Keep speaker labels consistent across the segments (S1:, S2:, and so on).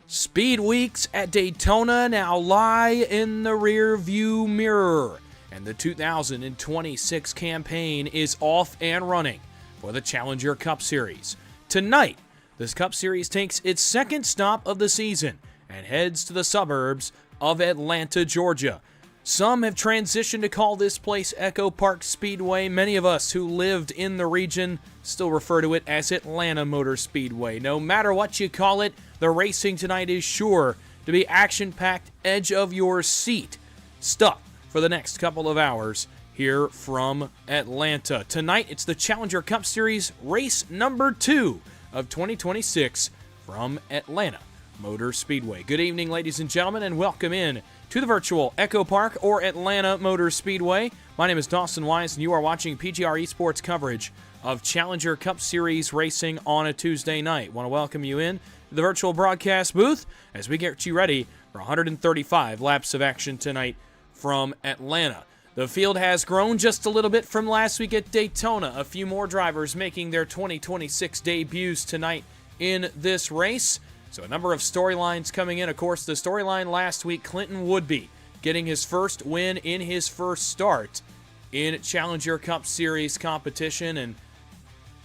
S1: Speed Weeks at Daytona now lie in the rear view mirror, and the 2026 campaign is off and running for the Challenger Cup Series. Tonight, this Cup Series takes its second stop of the season and heads to the suburbs of Atlanta, Georgia. Some have transitioned to call this place EchoPark Speedway. Many of us who lived in the region still refer to it as Atlanta Motor Speedway. No matter what you call it, the racing tonight is sure to be action-packed, edge-of-your-seat stuff for the next couple of hours here from Atlanta. Tonight, it's the Challenger Cup Series race number 2 of 2026 from Atlanta Motor Speedway. Good evening, ladies and gentlemen, and welcome in to the virtual EchoPark or Atlanta Motor Speedway. My name is Dawson Wise, and you are watching PGR eSports coverage of Challenger Cup Series racing on a Tuesday night. Want to welcome you in to the virtual broadcast booth as we get you ready for 135 laps of action tonight from Atlanta. The field has grown just a little bit from last week at Daytona. A few more drivers making their 2026 debuts tonight in this race. So a number of storylines coming in. Of course, the storyline last week, Clinton Woodby getting his first win in his first start in Challenger Cup Series competition. And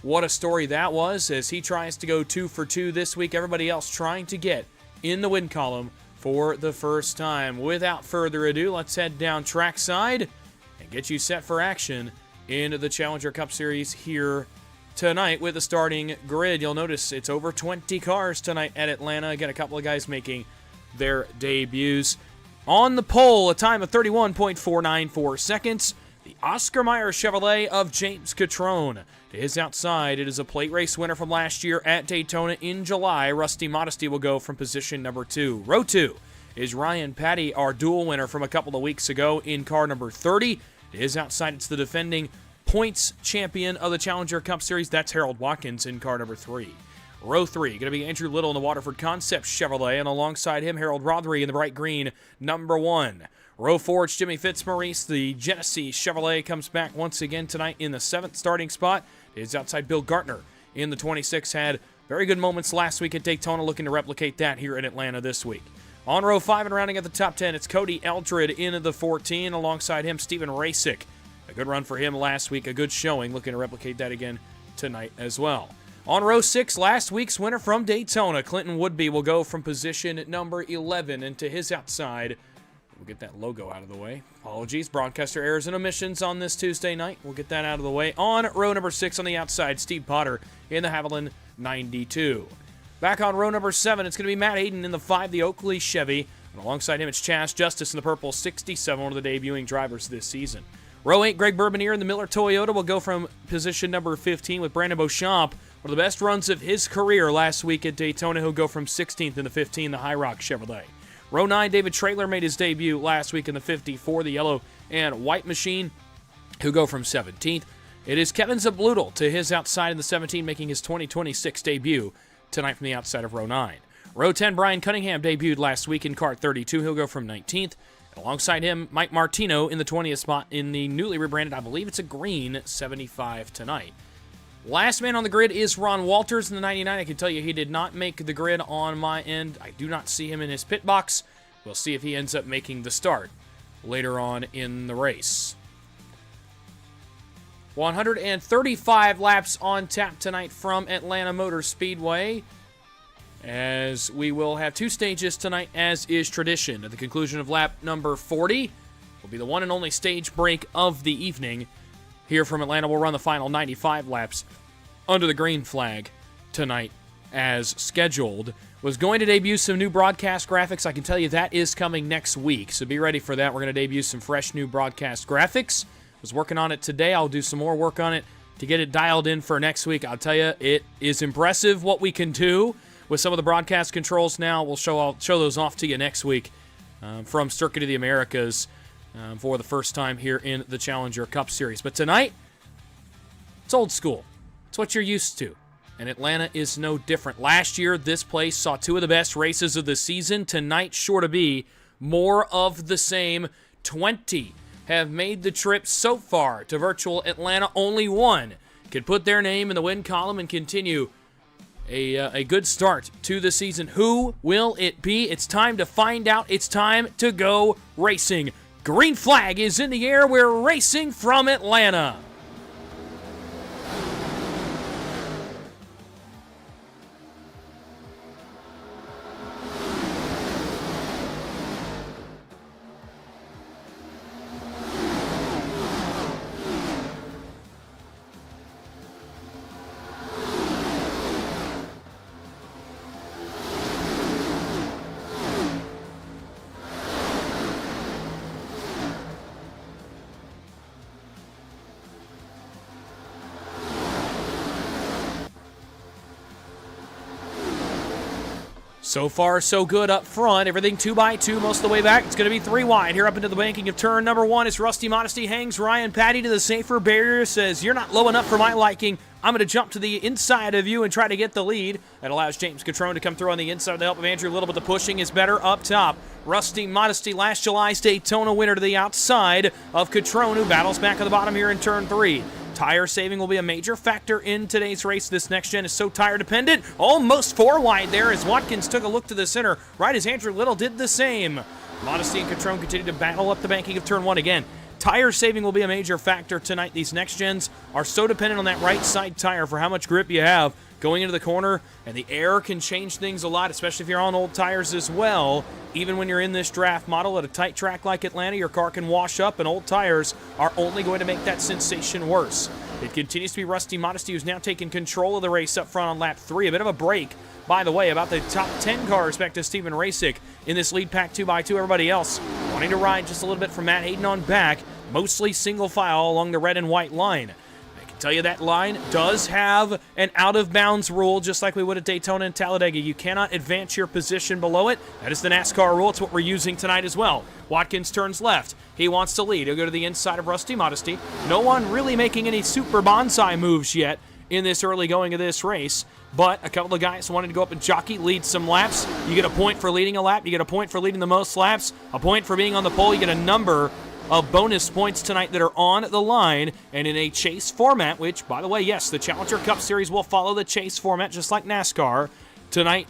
S1: what a story that was as he tries to go 2 for 2 this week. Everybody else trying to get in the win column for the first time. Without further ado, let's head down trackside and get you set for action in the Challenger Cup Series here tonight with the starting grid. You'll notice it's over 20 cars tonight at Atlanta. Again, a couple of guys making their debuts. On the pole, a time of 31.494 seconds. The Oscar Mayer Chevrolet of James Catrone. To his outside, it is a plate race winner from last year at Daytona in July. Rusty Modesty will go from position number 2. Row 2 is Ryan Patty, our dual winner from a couple of weeks ago in car number 30. To his outside, it's the defending points champion of the Challenger Cup Series. That's Harold Watkins in car number 3. Row 3, going to be Andrew Little in the Waterford Concepts Chevrolet, and alongside him, Harold Rothery in the bright green number 1. Row 4, it's Jimmy Fitzmaurice. The Genesee Chevrolet comes back once again tonight in the 7th starting spot. It's outside Bill Gartner in the 26. Had very good moments last week at Daytona, looking to replicate that here in Atlanta this week. On row 5 and rounding at the top 10, it's Cody Eldred in the 14. Alongside him, Stephen Rasick. A good run for him last week, a good showing, looking to replicate that again tonight as well. On row 6, last week's winner from Daytona, Clinton Woodby, will go from position number 11, and to his outside, we'll get that logo out of the way. Apologies, broadcaster errors and omissions on this Tuesday night. We'll get that out of the way. On row number 6 on the outside, Steve Potter in the Haviland 92. Back on row number 7, it's going to be Matt Hayden in the 5, the Oakley Chevy. And alongside him, it's Chas Justice in the purple 67, one of the debuting drivers this season. Row 8, Greg Bourbonier in the Miller Toyota will go from position number 15 with Brandon Beauchamp. One of the best runs of his career last week at Daytona. He'll go from 16th in the 15, the High Rock Chevrolet. Row 9, David Traylor made his debut last week in the 54, the yellow and white machine. He'll go from 17th. It is Kevin Zabludel to his outside in the 17, making his 2026 debut tonight from the outside of row 9. Row 10, Brian Cunningham debuted last week in car 32. He'll go from 19th. Alongside him, Mike Martino in the 20th spot in the newly rebranded, I believe it's a green, 75 tonight. Last man on the grid is Ron Walters in the 99. I can tell you he did not make the grid on my end. I do not see him in his pit box. We'll see if he ends up making the start later on in the race. 135 laps on tap tonight from Atlanta Motor Speedway, as we will have 2 stages tonight, as is tradition. At the conclusion of lap number 40 will be the one and only stage break of the evening. Here from Atlanta, we'll run the final 95 laps under the green flag tonight as scheduled. Was going to debut some new broadcast graphics. I can tell you that is coming next week, so be ready for that. We're going to debut some fresh new broadcast graphics. Was working on it today. I'll do some more work on it to get it dialed in for next week. I'll tell you, it is impressive what we can do with some of the broadcast controls now. I'll show those off to you next week from Circuit of the Americas for the first time here in the Challenger Cup Series. But tonight, it's old school. It's what you're used to. And Atlanta is no different. Last year, this place saw two of the best races of the season. Tonight, sure to be more of the same. 20 have made the trip so far to virtual Atlanta. Only one could put their name in the win column and continue a good start to the season. Who will it be? It's time to find out. It's time to go racing. Green flag is in the air. We're racing from Atlanta. So far, so good up front. Everything 2x2 most of the way back. It's going to be 3 wide here up into the banking of turn number 1. As Rusty Modesty hangs Ryan Patty to the safer barrier. Says, you're not low enough for my liking. I'm going to jump to the inside of you and try to get the lead. That allows James Catrone to come through on the inside with the help of Andrew Little, but the pushing is better up top. Rusty Modesty, last July's Daytona winner, to the outside of Catrone, who battles back at the bottom here in turn 3. Tire saving will be a major factor in today's race. This next gen is so tire dependent. Almost 4 wide there as Watkins took a look to the center, right as Andrew Little did the same. Modesty and Catrone continue to battle up the banking of turn 1 again. Tire saving will be a major factor tonight. These next gens are so dependent on that right side tire for how much grip you have going into the corner, and the air can change things a lot, especially if you're on old tires as well. Even when you're in this draft model at a tight track like Atlanta, your car can wash up, and old tires are only going to make that sensation worse. It continues to be Rusty Modesty, who's now taking control of the race up front on lap 3. A bit of a break, by the way, about the top 10 cars back to Steven Rasick in this lead pack 2x2. Everybody else wanting to ride just a little bit from Matt Hayden on back, mostly single file along the red and white line. I can tell you that line does have an out-of-bounds rule, just like we would at Daytona and Talladega. You cannot advance your position below it. That is the NASCAR rule. It's what we're using tonight as well. Watkins turns left. He wants to lead. He'll go to the inside of Rusty Modesty. No one really making any super bonsai moves yet in this early going of this race, but a couple of guys wanted to go up and jockey, lead some laps. You get a point for leading a lap. You get a point for leading the most laps, a point for being on the pole. You get a number of bonus points tonight that are on the line, and in a chase format, which, by the way, yes, the Challenger Cup Series will follow the chase format just like NASCAR. Tonight,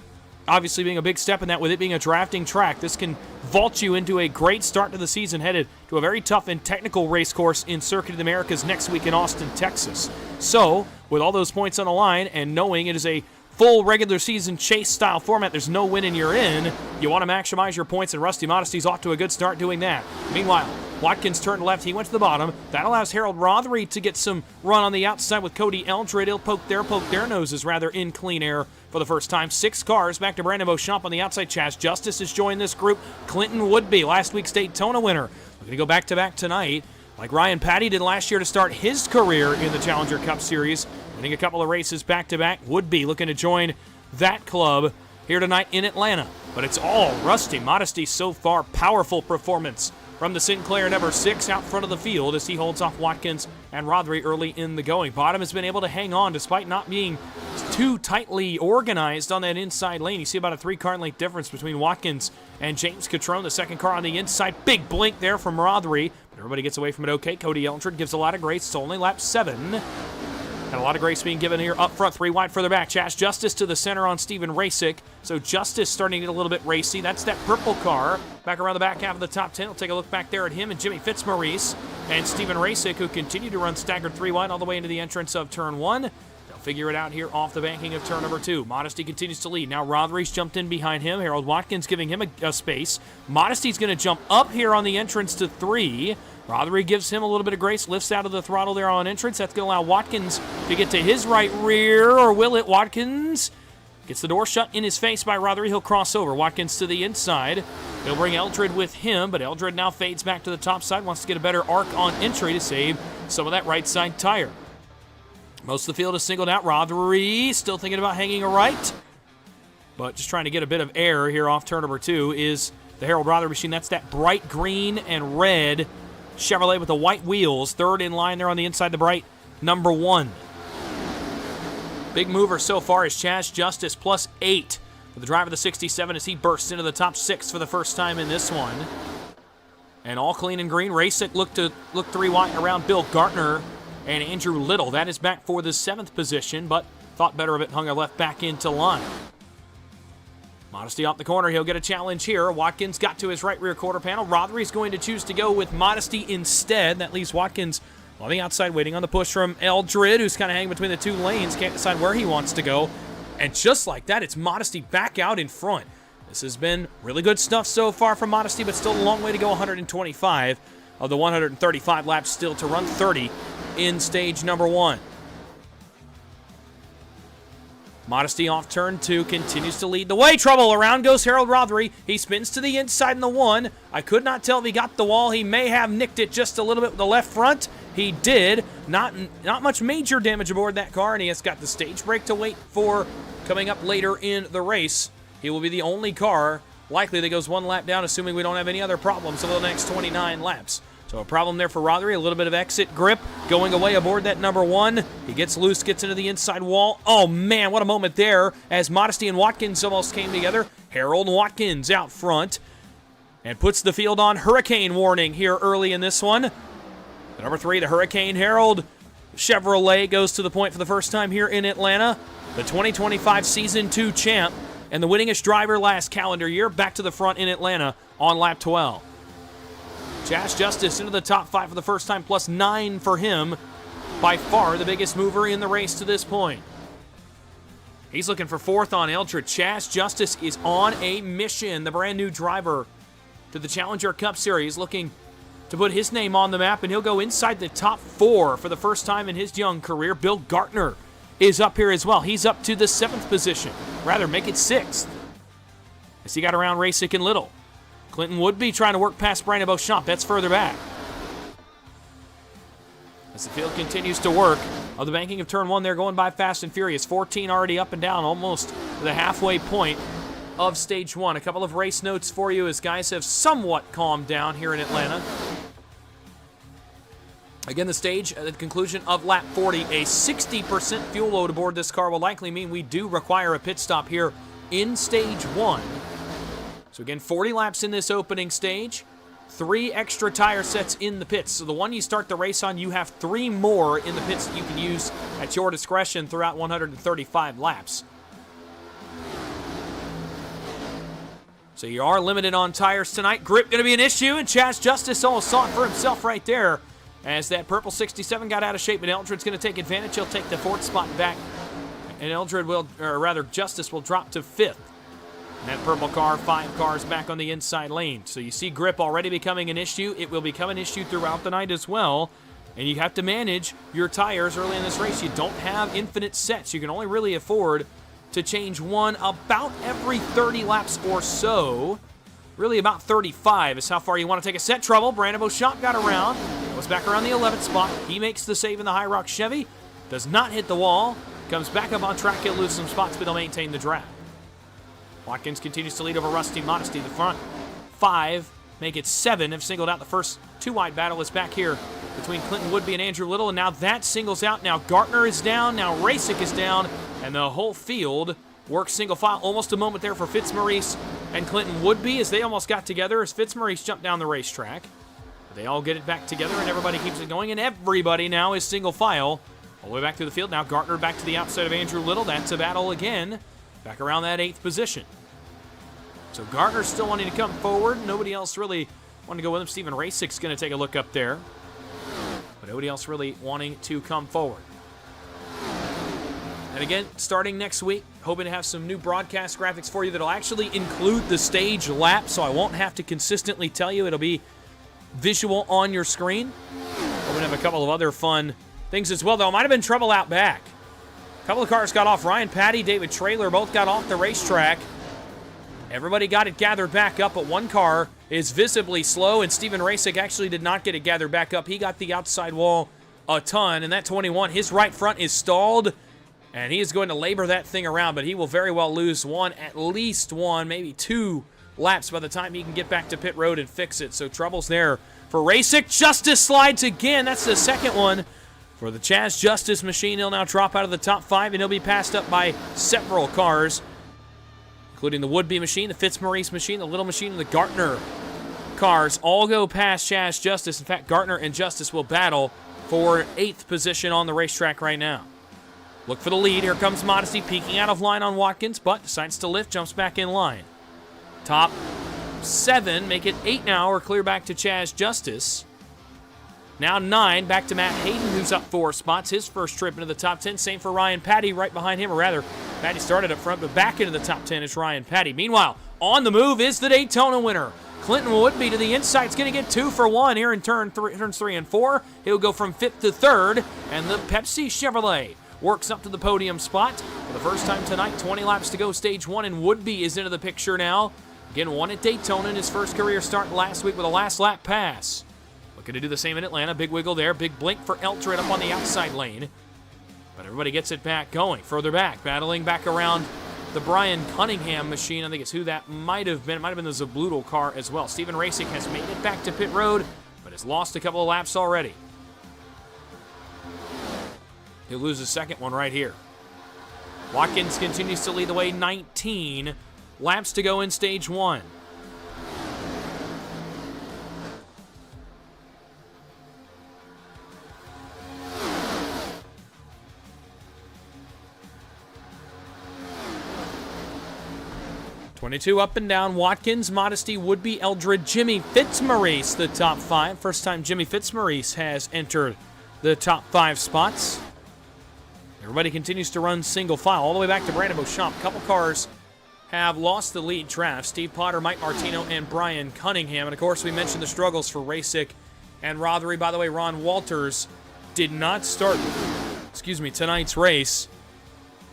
S1: obviously being a big step in that, with it being a drafting track, this can vault you into a great start to the season, headed to a very tough and technical race course in Circuit of the Americas next week in Austin, Texas. So, with all those points on the line, and knowing it is a full regular season chase style format, there's no win and you're in, you want to maximize your points, and Rusty Modesty's off to a good start doing that. Meanwhile, Watkins turned left. He went to the bottom. That allows Harold Rothery to get some run on the outside with Cody Eldred. He'll poke their noses rather in clean air for the first time. 6 cars back to Brandon Beauchamp on the outside. Chaz Justice has joined this group. Clinton Woodby, last week's Daytona winner, looking to go back-to-back tonight, like Ryan Patty did last year to start his career in the Challenger Cup Series. Winning a couple of races back-to-back. Woodby looking to join that club here tonight in Atlanta. But it's all Rusty Modesty so far. Powerful performance from the Sinclair number 6 out front of the field as he holds off Watkins and Rothery early in the going. Bottom has been able to hang on despite not being too tightly organized on that inside lane. You see about a 3-car length difference between Watkins and James Catrone, the second car on the inside. Big blink there from Rothery, but everybody gets away from it okay. Cody Eldred gives a lot of grace. It's only lap 7. And a lot of grace being given here up front, 3 wide further back. Chaz Justice to the center on Steven Rasick. So Justice starting to get a little bit racy. That's that purple car back around the back half of the top 10. We'll take a look back there at him and Jimmy Fitzmaurice and Steven Rasick, who continue to run staggered 3 wide all the way into the entrance of turn 1. They'll figure it out here off the banking of turn number 2. Modesty continues to lead. Now Rothery's jumped in behind him. Harold Watkins giving him a space. Modesty's going to jump up here on the entrance to 3. Rothery gives him a little bit of grace, lifts out of the throttle there on entrance. That's going to allow Watkins to get to his right rear, or will it? Watkins gets the door shut in his face by Rothery. He'll cross over. Watkins to the inside. He'll bring Eldred with him, but Eldred now fades back to the top side, wants to get a better arc on entry to save some of that right side tire. Most of the field is singled out. Rothery still thinking about hanging a right, but just trying to get a bit of air here off turn number 2 is the Harold Rothery machine. That's that bright green and red Chevrolet with the white wheels. Third in line there on the inside, the bright number 1. Big mover so far is Chaz Justice, +8 for the driver of the 67 as he bursts into the top 6 for the first time in this one. And all clean and green. Racek looked 3 wide around Bill Gartner and Andrew Little. That is back for the 7th position, but thought better of it, hung a left back into line. Modesty off the corner. He'll get a challenge here. Watkins got to his right rear quarter panel. Rothery's going to choose to go with Modesty instead. That leaves Watkins on the outside waiting on the push from Eldred, who's kind of hanging between the 2 lanes. Can't decide where he wants to go. And just like that, it's Modesty back out in front. This has been really good stuff so far from Modesty, but still a long way to go. 125 of the 135 laps still to run, 30 in stage number 1. Modesty off turn 2, continues to lead the way. Trouble, around goes Harold Rothery. He spins to the inside in the 1. I could not tell if he got the wall. He may have nicked it just a little bit with the left front. He did. Not much major damage aboard that car, and he has got the stage break to wait for coming up later in the race. He will be the only car likely that goes 1 lap down, assuming we don't have any other problems over the next 29 laps. So a problem there for Rothery, a little bit of exit grip going away aboard that number 1. He gets loose, gets into the inside wall. Oh man, what a moment there as Modesty and Watkins almost came together. Harold Watkins out front and puts the field on hurricane warning here early in this one. The number 3, the Hurricane Harold Chevrolet, goes to the point for the first time here in Atlanta. The 2025 Season 2 champ and the winningest driver last calendar year, back to the front in Atlanta on lap 12. Chaz Justice into the top 5 for the first time, +9 for him. By far the biggest mover in the race to this point. He's looking for 4th on Eldred. Chaz Justice is on a mission. The brand new driver to the Challenger Cup Series, looking to put his name on the map, and he'll go inside the top 4 for the first time in his young career. Bill Gartner is up here as well. He's up to the 7th position. Rather, make it 6th. As he got around Racek and Little. Clinton Woodby trying to work past Brandon Beauchamp. That's further back. As the field continues to work, of the banking of turn 1, they're going by fast and furious. 14 already up and down, almost to the halfway point of stage 1. A couple of race notes for you as guys have somewhat calmed down here in Atlanta. Again, the stage at the conclusion of lap 40, a 60% fuel load aboard this car will likely mean we do require a pit stop here in stage 1. So again, 40 laps in this opening stage, 3 extra tire sets in the pits. So the one you start the race on, you have 3 more in the pits that you can use at your discretion throughout 135 laps. So you are limited on tires tonight. Grip going to be an issue, and Chaz Justice almost saw it for himself right there as that purple 67 got out of shape, and Eldred's going to take advantage. He'll take the 4th spot back, and Eldred will, or rather Justice will drop to 5th. And that purple car, 5 cars back on the inside lane. So you see grip already becoming an issue. It will become an issue throughout the night as well. And you have to manage your tires early in this race. You don't have infinite sets. You can only really afford to change one about every 30 laps or so. Really about 35 is how far you want to take a set. Trouble. Brandon Beauchamp got around. Goes back around the 11th spot. He makes the save in the High Rock Chevy. Does not hit the wall. Comes back up on track. He'll lose some spots, but he'll maintain the draft. Watkins continues to lead over Rusty Modesty. The front 5 make it 7. Have singled out the first 2 wide battle is back here between Clinton Woodby and Andrew Little, and now that singles out. Now Gartner is down, now Racek is down, and the whole field works single file. Almost a moment there for Fitzmaurice and Clinton Woodby as they almost got together as Fitzmaurice jumped down the racetrack. They all get it back together, and everybody keeps it going, and everybody now is single file all the way back through the field. Now Gartner back to the outside of Andrew Little. That's a battle again. Back around that 8th position. So Gartner's still wanting to come forward. Nobody else really wanting to go with him. Stephen Racek's going to take a look up there. But nobody else really wanting to come forward. And again, starting next week, hoping to have some new broadcast graphics for you that'll actually include the stage lap, so I won't have to consistently tell you. It'll be visual on your screen. Hoping to have a couple of other fun things as well, though. It might have been trouble out back. A couple of cars got off. Ryan Patty, David Traylor both got off the racetrack. Everybody got it gathered back up, but one car is visibly slow, and Stephen Racek actually did not get it gathered back up. He got the outside wall a ton. And that 21, his right front is stalled, and he is going to labor that thing around, but he will very well lose at least one, maybe 2 laps by the time he can get back to pit road and fix it. So troubles there for Racek. Justice slides again. That's the second one for the Chaz Justice machine. He'll now drop out of the top 5, and he'll be passed up by several cars, including the Woodby machine, the Fitzmaurice machine, the Little machine, and the Gartner cars. All go past Chaz Justice. In fact, Gartner and Justice will battle for 8th position on the racetrack right now. Look for the lead. Here comes Modesty, peeking out of line on Watkins, but decides to lift, jumps back in line. Top 7, make it 8 now, or clear back to Chaz Justice. Now 9, back to Matt Hayden, who's up 4 spots. His first trip into the top 10. Same for Ryan Patty right behind him, or rather, Patty started up front, but back into the top 10 is Ryan Patty. Meanwhile, on the move is the Daytona winner. Clinton Woodby to the inside. It's going to get 2 for 1 here in turns 3 and 4. He'll go from 5th to 3rd, and the Pepsi Chevrolet works up to the podium spot. For the first time tonight, 20 laps to go, stage 1, and Woodby is into the picture now. Again, won at Daytona in his first career start last week with a last lap pass. Looking to do the same in Atlanta. Big wiggle there. Big blink for Eldred up on the outside lane. But everybody gets it back going. Further back. Battling back around the Brian Cunningham machine. I think it's who that might have been. It might have been the Zabloodle car as well. Steven Racek has made it back to pit road, but has lost a couple of laps already. He'll lose his second one right here. Watkins continues to lead the way. 19 laps to go in stage 1. 22 up and down. Watkins, Modesty, Woodby, Eldred, Jimmy Fitzmaurice, the top 5. First time Jimmy Fitzmaurice has entered the top 5 spots. Everybody continues to run single file all the way back to Brandon Beauchamp. A couple cars have lost the lead draft. Steve Potter, Mike Martino, and Brian Cunningham. And of course, we mentioned the struggles for Racek and Rothery. By the way, Ron Walters did not start, tonight's race.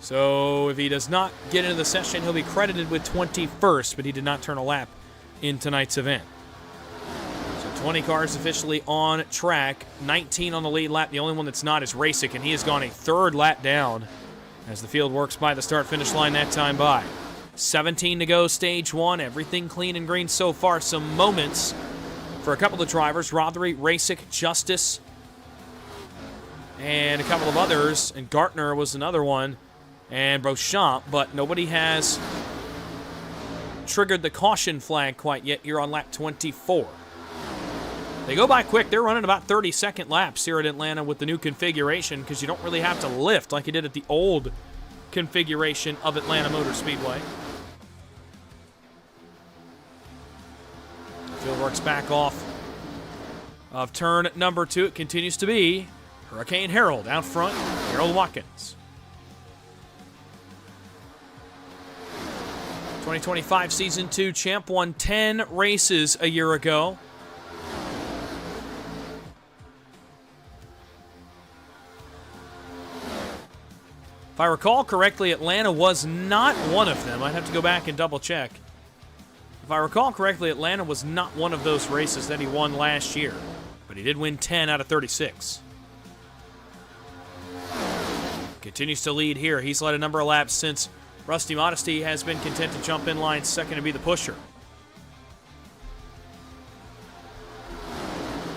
S1: So if he does not get into the session, he'll be credited with 21st, but he did not turn a lap in tonight's event. So 20 cars officially on track, 19 on the lead lap. The only one that's not is Racek, and he has gone a 3rd lap down as the field works by the start-finish line that time by. 17 to go, stage 1. Everything clean and green so far. Some moments for a couple of drivers. Rothery, Racek, Justice, and a couple of others. And Gartner was another one. And Beauchamp, but nobody has triggered the caution flag quite yet here on lap 24. They go by quick. They're running about 30-second laps here at Atlanta with the new configuration because you don't really have to lift like you did at the old configuration of Atlanta Motor Speedway. Field works back off of turn number 2. It continues to be Hurricane Harold out front. Harold Watkins. 2025 Season 2 champ, won 10 races a year ago. If I recall correctly, Atlanta was not one of them. I'd have to go back and double check. If I recall correctly, Atlanta was not one of those races that he won last year, but he did win 10 out of 36. Continues to lead here. He's led a number of laps since Rusty Modesty has been content to jump in line second and be the pusher.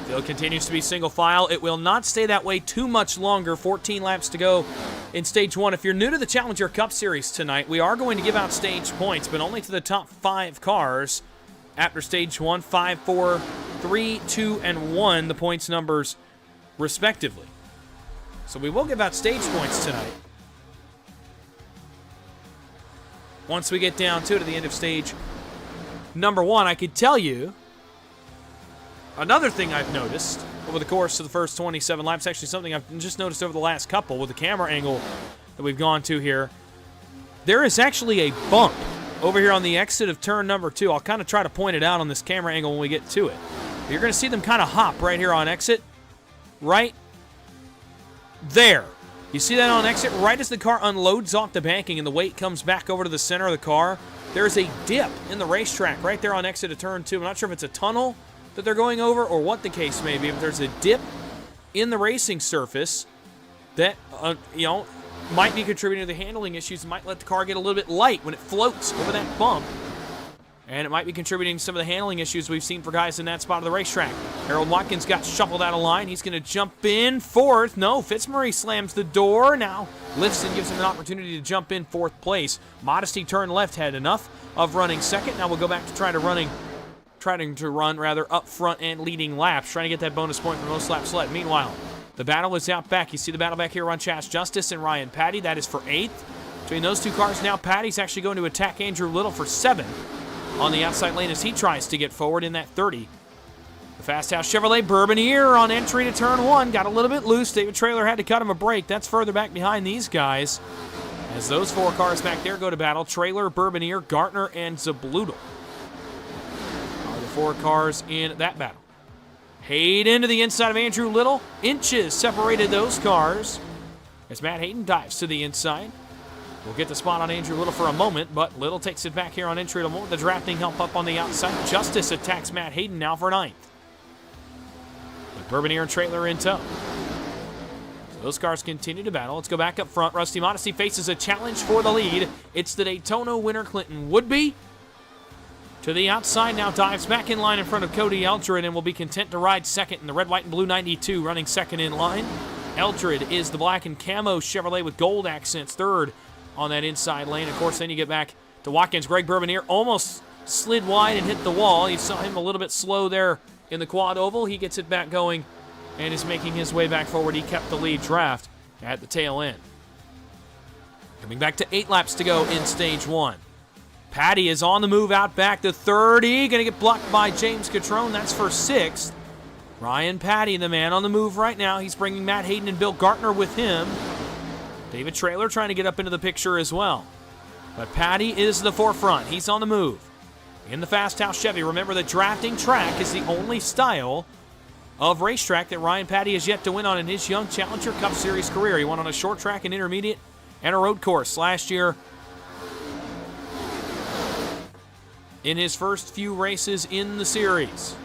S1: Field continues to be single file. It will not stay that way too much longer. 14 laps to go in stage 1. If you're new to the Challenger Cup Series tonight, we are going to give out stage points, but only to the top 5 cars after stage 1, 5, 4, 3, 2, and 1, the points numbers respectively. So we will give out stage points tonight. Once we get down to it at the end of stage number 1, I could tell you another thing I've noticed over the course of the first 27 laps, actually something I've just noticed over the last couple with the camera angle that we've gone to here. There is actually a bump over here on the exit of turn number 2. I'll kind of try to point it out on this camera angle when we get to it. But you're going to see them kind of hop right here on exit, right there. You see that on exit? Right as the car unloads off the banking and the weight comes back over to the center of the car, there's a dip in the racetrack right there on exit of turn 2. I'm not sure if it's a tunnel that they're going over or what the case may be, but there's a dip in the racing surface that, might be contributing to the handling issues. It might let the car get a little bit light when it floats over that bump. And it might be contributing to some of the handling issues we've seen for guys in that spot of the racetrack. Harold Watkins got shuffled out of line. He's going to jump in fourth. No, Fitzmaurice slams the door. Now lifts and gives him an opportunity to jump in fourth place. Modesty turned left, had enough of running second. Now we'll go back to trying to run up front and leading laps, trying to get that bonus point for most laps led. Meanwhile, the battle is out back. You see the battle back here on Chas Justice and Ryan Patty. That is for 8th. Between those two cars now, Patty's actually going to attack Andrew Little for 7th on the outside lane as he tries to get forward in that 30. The Fast House Chevrolet Bourbonnier on entry to turn 1 got a little bit loose. David Traylor had to cut him a break. That's further back behind these guys as those 4 cars back there go to battle. Traylor, Bourbonnier, Gartner, and Zabloodle are the 4 cars in that battle. Hayden to the inside of Andrew Little. Inches separated those cars as Matt Hayden dives to the inside. We'll get the spot on Andrew Little for a moment, but Little takes it back here on entry to more. The drafting help up on the outside. Justice attacks Matt Hayden now for 9th. With Bourbonnier and Trailer in tow. So those cars continue to battle. Let's go back up front. Rusty Modesty faces a challenge for the lead. It's the Daytona winner, Clinton Woodby. To the outside now, dives back in line in front of Cody Eldred and will be content to ride second in the red, white, and blue 92, running second in line. Eldred is the black and camo Chevrolet with gold accents, 3rd on that inside lane. Of course, then you get back to Watkins. Greg Bourbonnier almost slid wide and hit the wall. You saw him a little bit slow there in the quad oval. He gets it back going and is making his way back forward. He kept the lead draft at the tail end. Coming back to 8 laps to go in stage 1. Patty is on the move out back to 30. Going to get blocked by James Catrone. That's for 6th. Ryan Patty, the man on the move right now. He's bringing Matt Hayden and Bill Gartner with him. David Traylor trying to get up into the picture as well. But Patty is the forefront. He's on the move. In the Fast House Chevy, remember that drafting track is the only style of racetrack that Ryan Patty has yet to win on in his Young Challenger Cup Series career. He won on a short track, an intermediate, and a road course last year. In his first few races in the series.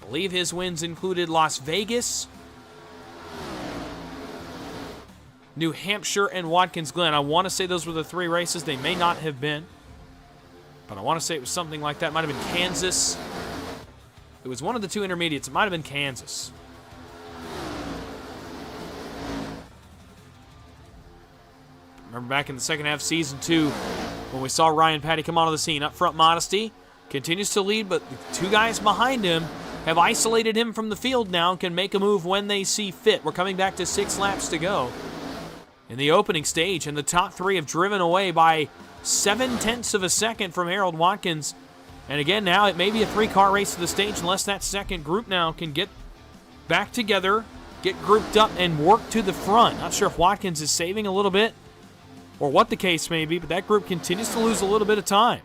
S1: I believe his wins included Las Vegas, New Hampshire, and Watkins Glen. I want to say those were the 3 races. They may not have been, but I want to say it was something like that. It might have been Kansas. It was one of the 2 intermediates. It might have been Kansas. Remember back in the second half of season 2 when we saw Ryan Patty come onto the scene. Up front, Modesty continues to lead, but the 2 guys behind him have isolated him from the field now and can make a move when they see fit. We're coming back to 6 laps to go in the opening stage, and the top 3 have driven away by 0.7 of a second from Harold Watkins. And again, now it may be a 3-car race to the stage unless that second group now can get back together, get grouped up, and work to the front. Not sure if Watkins is saving a little bit or what the case may be, but that group continues to lose a little bit of time.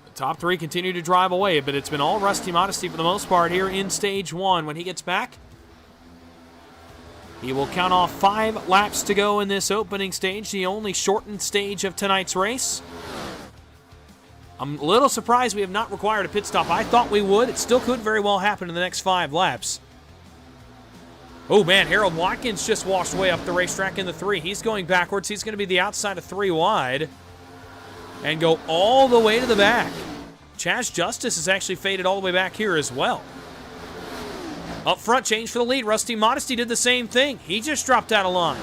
S1: The top 3 continue to drive away, but it's been all Rusty Modesty for the most part here in stage 1. When he gets back, he will count off 5 laps to go in this opening stage, the only shortened stage of tonight's race. I'm a little surprised we have not required a pit stop. I thought we would. It still could very well happen in the next 5 laps. Oh, man, Harold Watkins just washed way up the racetrack in the 3. He's going backwards. He's going to be the outside of 3 wide and go all the way to the back. Chas Justice has actually faded all the way back here as well. Up front, change for the lead. Rusty Modesty did the same thing. He just dropped out of line.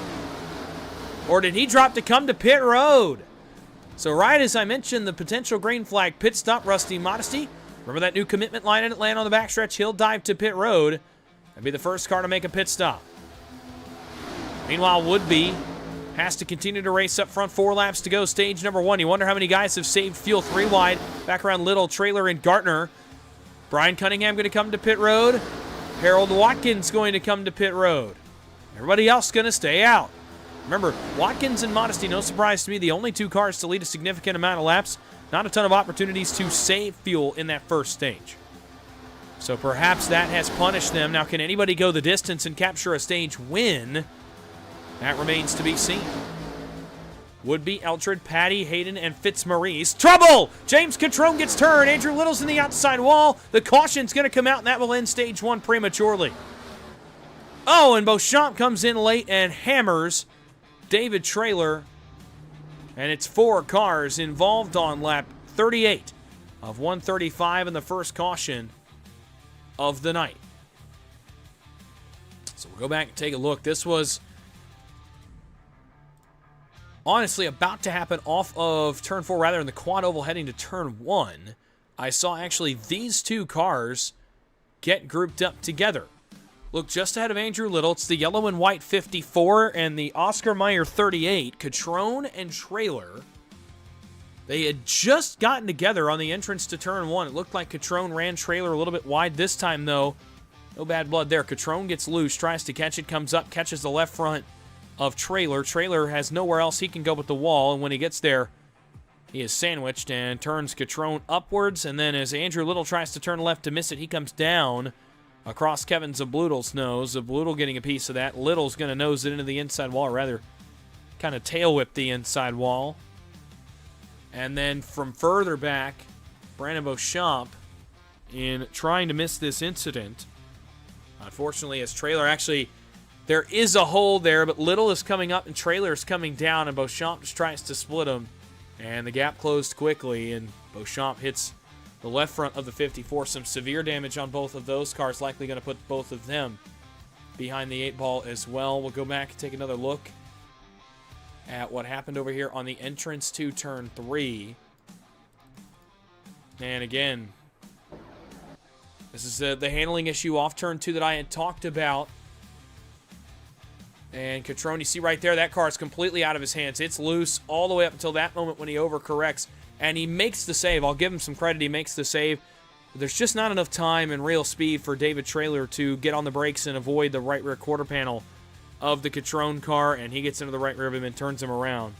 S1: Or did he drop to come to pit road? So right as I mentioned the potential green flag pit stop, Rusty Modesty, remember that new commitment line in Atlanta on the backstretch? He'll dive to pit road and be the first car to make a pit stop. Meanwhile, Woodby has to continue to race up front. 4 laps to go, stage number 1. You wonder how many guys have saved fuel 3 wide. Back around Little, Trailer, and Gartner. Brian Cunningham going to come to pit road. Harold Watkins going to come to pit road. Everybody else going to stay out. Remember, Watkins and Modesty, no surprise to me, the only 2 cars to lead a significant amount of laps. Not a ton of opportunities to save fuel in that first stage. So perhaps that has punished them. Now, can anybody go the distance and capture a stage win? That remains to be seen. Woodby, Eldred, Patty, Hayden, and Fitzmaurice. Trouble! James Catrone gets turned. Andrew Little's in the outside wall. The caution's going to come out, and that will end stage 1 prematurely. Oh, and Beauchamp comes in late and hammers David Traylor. And it's 4 cars involved on lap 38 of 135 in the first caution of the night. So we'll go back and take a look. This was honestly about to happen off of turn 4, rather in the quad oval heading to turn 1. I saw actually these 2 cars get grouped up together. Look, just ahead of Andrew Little, it's the yellow and white 54 and the Oscar Mayer 38, Catrone and Traylor. They had just gotten together on the entrance to turn 1. It looked like Catrone ran Traylor a little bit wide this time, though. No bad blood there. Catrone gets loose, tries to catch it, comes up, catches the left front of Traylor. Traylor has nowhere else he can go but the wall, and when he gets there, he is sandwiched and turns Catrone upwards, and then as Andrew Little tries to turn left to miss it, he comes down across Kevin Zabloodle's nose. Zabloodle getting a piece of that. Little's going to nose it into the inside wall, or rather kind of tail whip the inside wall. And then from further back, Brandon Beauchamp in trying to miss this incident. Unfortunately, as Traylor actually, there is a hole there, but Little is coming up and Traylor is coming down, and Beauchamp just tries to split him. And the gap closed quickly, and Beauchamp hits the left front of the 54. Some severe damage on both of those cars, likely going to put both of them behind the 8 ball as well. We'll go back and take another look at what happened over here on the entrance to turn 3. And again, this is the handling issue off turn 2 that I had talked about. And Catrone, you see right there, that car is completely out of his hands. It's loose all the way up until that moment when he overcorrects. And he makes the save. I'll give him some credit. He makes the save. But there's just not enough time and real speed for David Traylor to get on the brakes and avoid the right rear quarter panel of the Catrone car. And he gets into the right rear of him and turns him around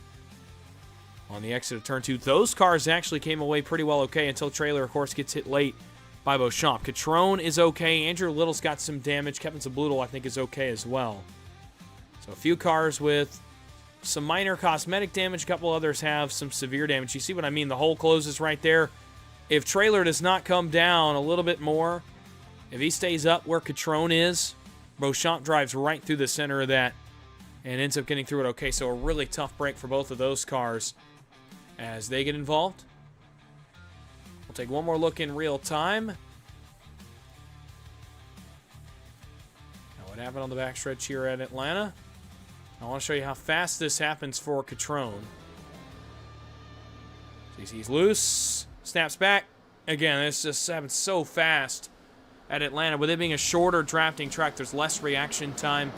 S1: on the exit of turn 2. Those cars actually came away pretty well okay until Traylor, of course, gets hit late by Beauchamp. Catrone is okay. Andrew Little's got some damage. Kevin Zabloodle, I think, is okay as well. So a few cars with some minor cosmetic damage. A couple others have some severe damage. You see what I mean? The hole closes right there. If Traylor does not come down a little bit more, if he stays up where Catrone is, Beauchamp drives right through the center of that and ends up getting through it okay. So a really tough break for both of those cars as they get involved. We'll take one more look in real time. Now what happened on the backstretch here at Atlanta? I want to show you how fast this happens for Catrone. He's loose, snaps back. Again, this just happens so fast at Atlanta. With it being a shorter drafting track, there's less reaction time.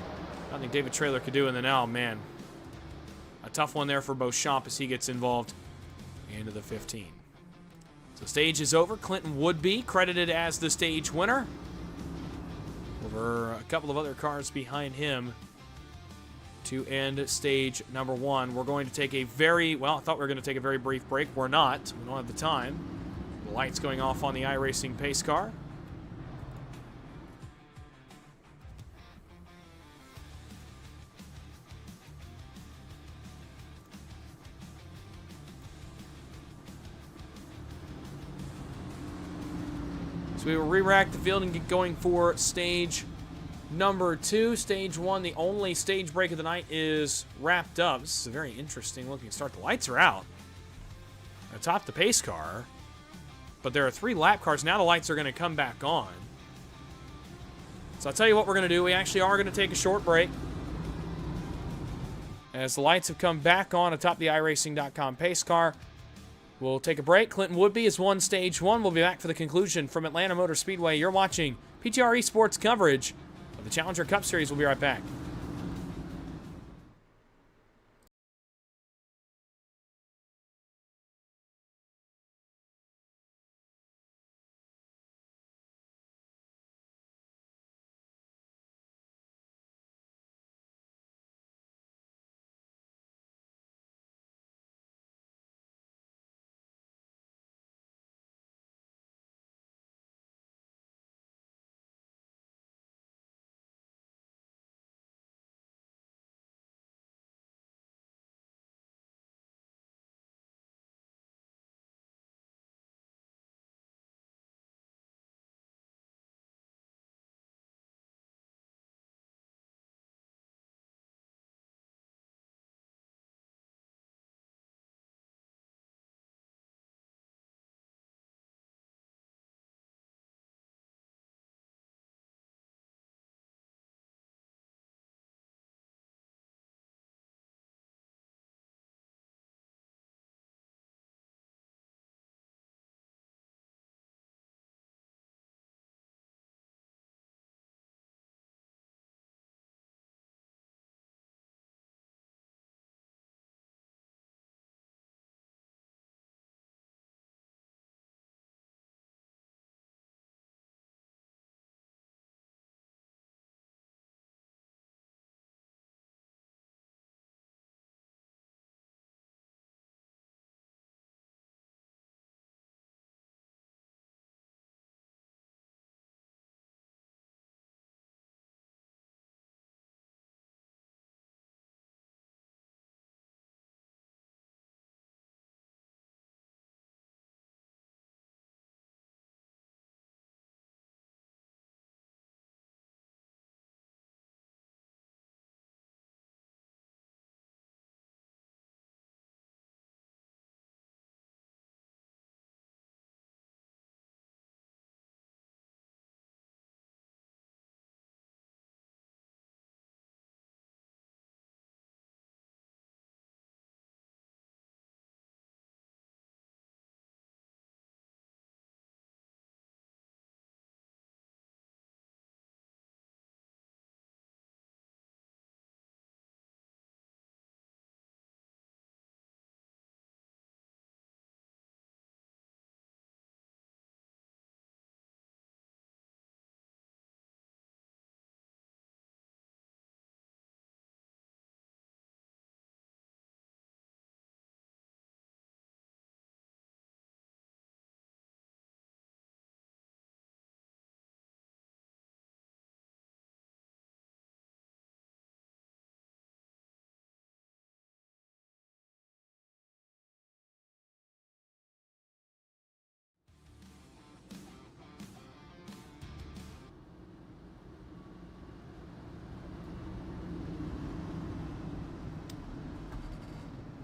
S1: I don't think David Traylor could do. And then, oh man, a tough one there for Beauchamp as he gets involved into the 15. So stage is over. Clinton Woodby credited as the stage winner over a couple of other cars behind him to end stage number 1. We're going to take a very, well, I thought we were going to take a very brief break. We're not. We don't have the time. The lights going off on the iRacing pace car. So we will re-rack the field and get going for stage number 2. Stage 1, the only stage break of the night, is wrapped up. This is a very interesting looking start. The lights are out atop the pace car, but there are 3 lap cars. Now the lights are going to come back on. So I'll tell you what we're going to do. We actually are going to take a short break as the lights have come back on atop the iRacing.com pace car. We'll take a break. Clinton Woodby has won stage 1. We'll be back for the conclusion from Atlanta Motor Speedway. You're watching PGR eSports coverage of the Challenger Cup Series. We'll be right back.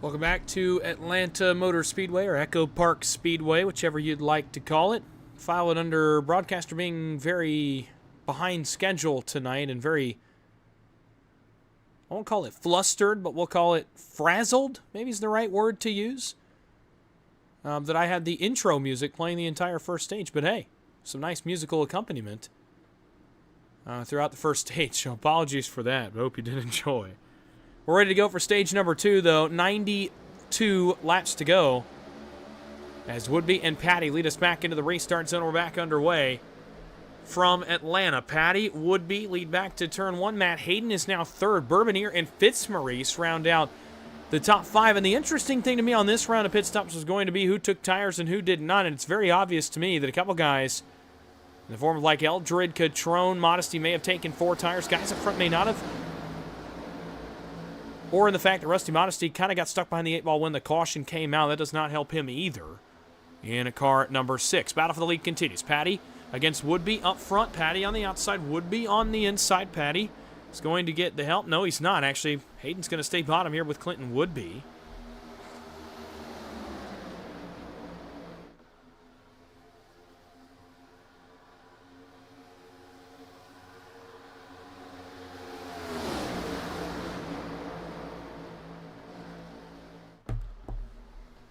S1: Welcome back to Atlanta Motor Speedway, or EchoPark Speedway, whichever you'd like to call it. File it under broadcaster being very behind schedule tonight and very, I won't call it flustered, but we'll call it frazzled, maybe is the right word to use. That I had the intro music playing the entire first stage, but hey, some nice musical accompaniment throughout the first stage, so apologies for that, but hope you did enjoy. We're ready to go for stage number 2, though. 92 laps to go. As Woodby and Patty lead us back into the restart zone, we're back underway from Atlanta. Patty, Woodby lead back to turn 1. Matt Hayden is now third. Bourbonier and Fitzmaurice round out the top 5. And the interesting thing to me on this round of pit stops was going to be who took tires and who did not. And it's very obvious to me that a couple guys, in the form of like Eldred, Catrone, Modesty, may have taken 4 tires. Guys up front may not have. Or in the fact that Rusty Modesty kind of got stuck behind the 8 ball when the caution came out. That does not help him either. In a car at number 6. Battle for the lead continues. Patty against Woodby up front. Patty on the outside. Woodby on the inside. Patty is going to get the help. No, he's not. Actually, Hayden's going to stay bottom here with Clinton Woodby.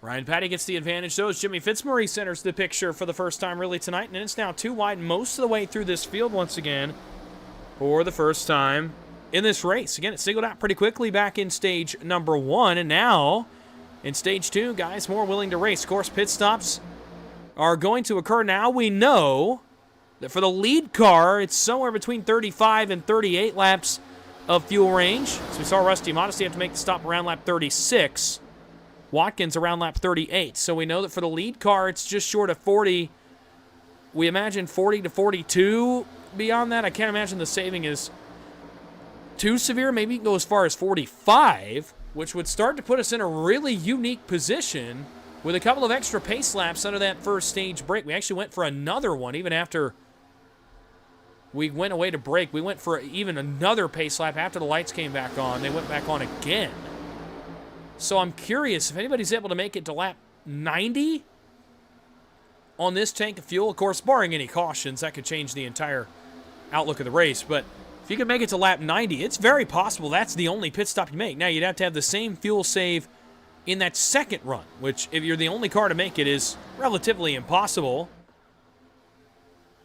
S1: Ryan Patty gets the advantage, though, as Jimmy Fitzmaurice enters the picture for the first time really tonight, and it's now 2 wide most of the way through this field once again for the first time in this race. Again, it singled out pretty quickly back in stage number 1, and now in stage 2, guys more willing to race. Of course, pit stops are going to occur now. We know that for the lead car, it's somewhere between 35 and 38 laps of fuel range. So we saw Rusty Modesty have to make the stop around lap 36. Watkins around lap 38. So we know that for the lead car, it's just short of 40. We imagine 40 to 42. Beyond that, I can't imagine the saving is too severe. Maybe you can go as far as 45, which would start to put us in a really unique position with a couple of extra pace laps under that first stage break. We actually went for another one even after we went away to break. We went for even another pace lap after the lights came back on. They went back on again. So I'm curious if anybody's able to make it to lap 90 on this tank of fuel. Of course, barring any cautions, that could change the entire outlook of the race. But if you can make it to lap 90, it's very possible that's the only pit stop you make. Now, you'd have to have the same fuel save in that second run, which, if you're the only car to make it, is relatively impossible.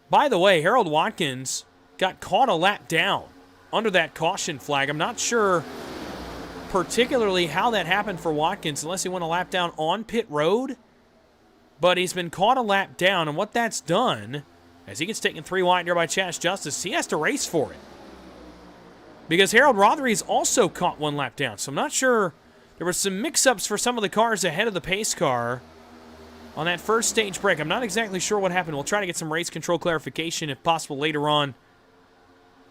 S1: By the way, Harold Watkins got caught a lap down under that caution flag. I'm not sure particularly how that happened for Watkins, unless he went a lap down on pit road. But he's been caught a lap down, and what that's done, as he gets taken 3 wide here by Chaz Justice, he has to race for it. Because Harold Rothery's also caught 1 lap down, so I'm not sure. There were some mix-ups for some of the cars ahead of the pace car on that first stage break. I'm not exactly sure what happened. We'll try to get some race control clarification, if possible, later on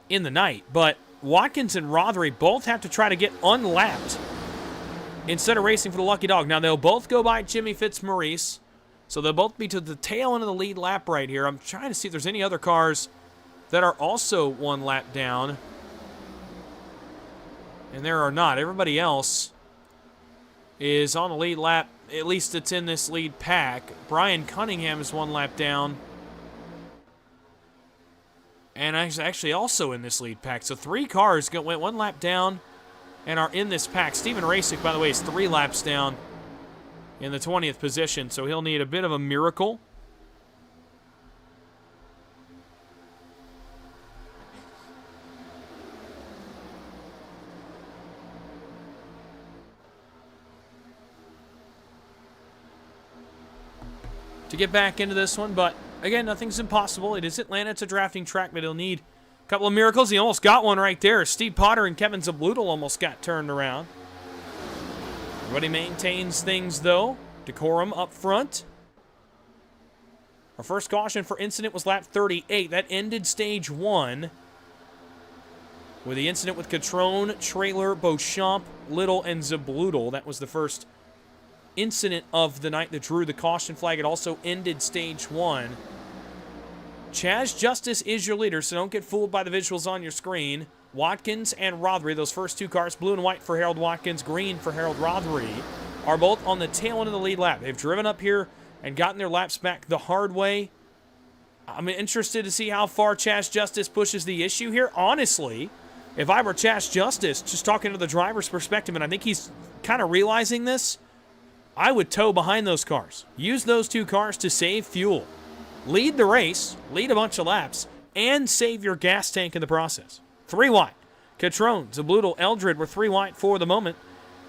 S1: in the night. But Watkins and Rothery both have to try to get unlapped instead of racing for the lucky dog. Now, they'll both go by Jimmy Fitzmaurice, so they'll both be to the tail end of the lead lap right here. I'm trying to see if there's any other cars that are also 1 lap down, and there are not. Everybody else is on the lead lap. At least it's in this lead pack. Brian Cunningham is 1 lap down, and actually also in this lead pack. So 3 cars went 1 lap down and are in this pack. Steven Rasick, by the way, is 3 laps down in the 20th position, so he'll need a bit of a miracle. To get back into this one, but again, nothing's impossible. It is Atlanta. It's a drafting track, but he'll need a couple of miracles. He almost got one right there. Steve Potter and Kevin Zablutal almost got turned around. Everybody maintains things, though. Decorum up front. Our first caution for incident was lap 38. That ended stage 1 with the incident with Catrone, Trailer, Beauchamp, Little, and Zablutal. That was the first incident of the night that drew the caution flag. It also ended stage 1. Chaz Justice is your leader, so don't get fooled by the visuals on your screen. Watkins and Rothery, those first 2 cars, blue and white for Harold Watkins, green for Harold Rothery. are both on the tail end of the lead lap. They've driven up here and gotten their laps back the hard way. I'm interested to see how far Chaz Justice pushes the issue here. Honestly, if I were Chaz Justice, just talking to the driver's perspective, and I think he's kind of realizing this, I would tow behind those cars. Use those two cars to save fuel. Lead the race, lead a bunch of laps, and save your gas tank in the process. 3 wide. Catrone, Zabloodle, Eldred were 3 wide for the moment.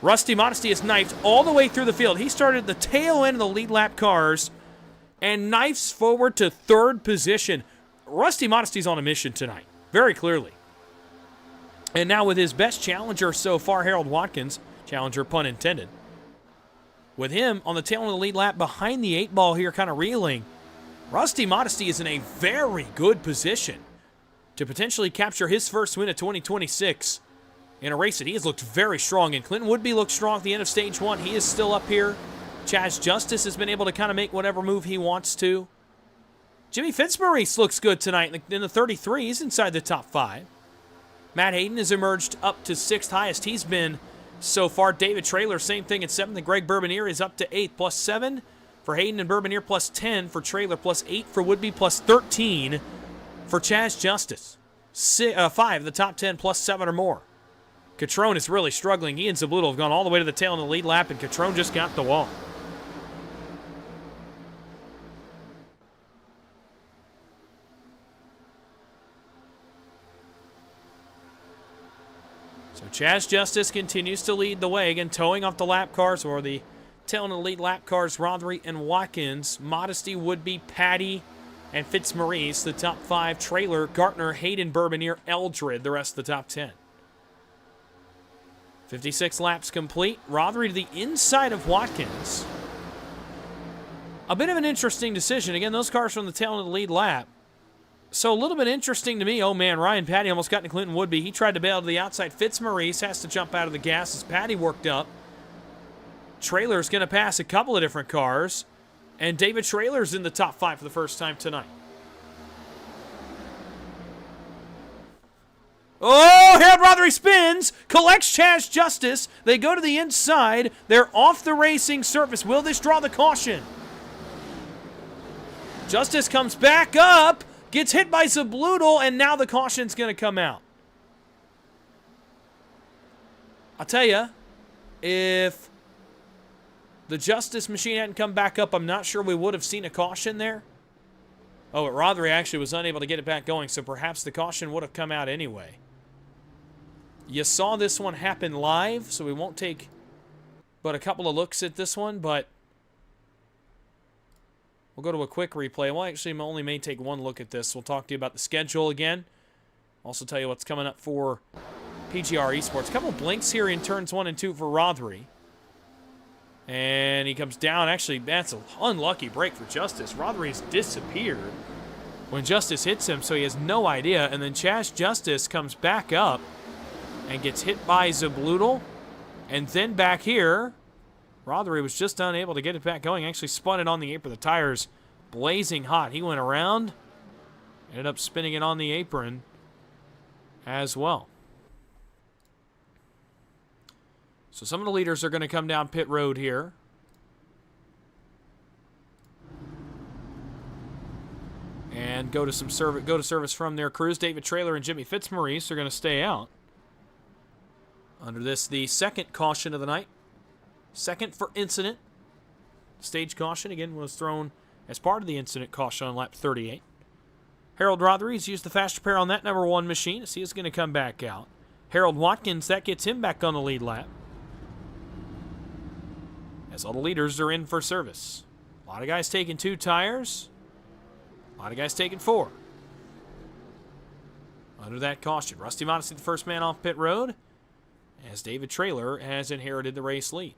S1: Rusty Modesty is knifed all the way through the field. He started the tail end of the lead lap cars and knifes forward to 3rd position. Rusty Modesty's on a mission tonight, very clearly. And now with his best challenger so far, Harold Watkins, challenger pun intended, with him on the tail end of the lead lap behind the 8 ball here, kind of reeling, Rusty Modesty is in a very good position to potentially capture his first win of 2026 in a race that he has looked very strong in. Clinton Woodby looked strong at the end of stage 1. He is still up here. Chaz Justice has been able to kind of make whatever move he wants to. Jimmy Fitzmaurice looks good tonight in the 33. He's inside the top 5. Matt Hayden has emerged up to 6th highest he's been so far. David Traylor, same thing at 7th. And Greg Bourbonier is up to 8th, plus 7 for Hayden and Bourbonier, plus 10 for Traylor, plus 8 for Woodby, plus 13 for Chaz Justice. 5 of the top 10, plus 7 or more. Catrone is really struggling. He and Zabloodle have gone all the way to the tail in the lead lap, and Catrone just got the wall. So Chaz Justice continues to lead the way, again, towing off the lap cars, or the tail in the lead lap cars, Rothery and Watkins. Modesty, Woodby, Patty, and Fitzmaurice, the top 5. Trailer, Gartner, Hayden, Bourbonier, Eldred, the rest of the top 10. 56 laps complete. Rothery to the inside of Watkins. A bit of an interesting decision. Again, those cars from the tail end of the lead lap. So a little bit interesting to me. Oh, man, Ryan Patty almost got into Clinton Woodby. He tried to bail to the outside. Fitzmaurice has to jump out of the gas as Patty worked up. Trailer's going to pass a couple of different cars. And David Trailer's in the top 5 for the first time tonight. Oh, Harold Rothery spins, collects Chaz Justice. They go to the inside. They're off the racing surface. Will this draw the caution? Justice comes back up, gets hit by Zabloodle, and now the caution's going to come out. I'll tell you, if the Justice machine hadn't come back up, I'm not sure we would have seen a caution there. Oh, but Rothery actually was unable to get it back going, so perhaps the caution would have come out anyway. You saw this one happen live, so we won't take but a couple of looks at this one, but we'll go to a quick replay. Well, actually, only may take one look at this. We'll talk to you about the schedule again. Also tell you what's coming up for PGR eSports. A couple of blinks here in turns 1 and 2 for Rothery. And he comes down. Actually, that's an unlucky break for Justice. Rothery's disappeared when Justice hits him, so he has no idea. And then Chaz Justice comes back up and gets hit by Zabloodle. And then back here, Rothery was just unable to get it back going. Actually spun it on the apron. The tire's blazing hot. He went around, ended up spinning it on the apron as well. So some of the leaders are going to come down pit road here. And go to service from their crews. David Traylor and Jimmy Fitzmaurice are going to stay out. Under this, the second caution of the night. Second for incident. Stage caution, again, was thrown as part of the incident caution on lap 38. Harold Rothery's used the faster pair on that number 1 machine. So he is going to come back out. Harold Watkins, that gets him back on the lead lap. As all the leaders are in for service. A lot of guys taking 2 tires. A lot of guys taking 4. Under that caution, Rusty Modesty, the first man off pit road, as David Traylor has inherited the race lead.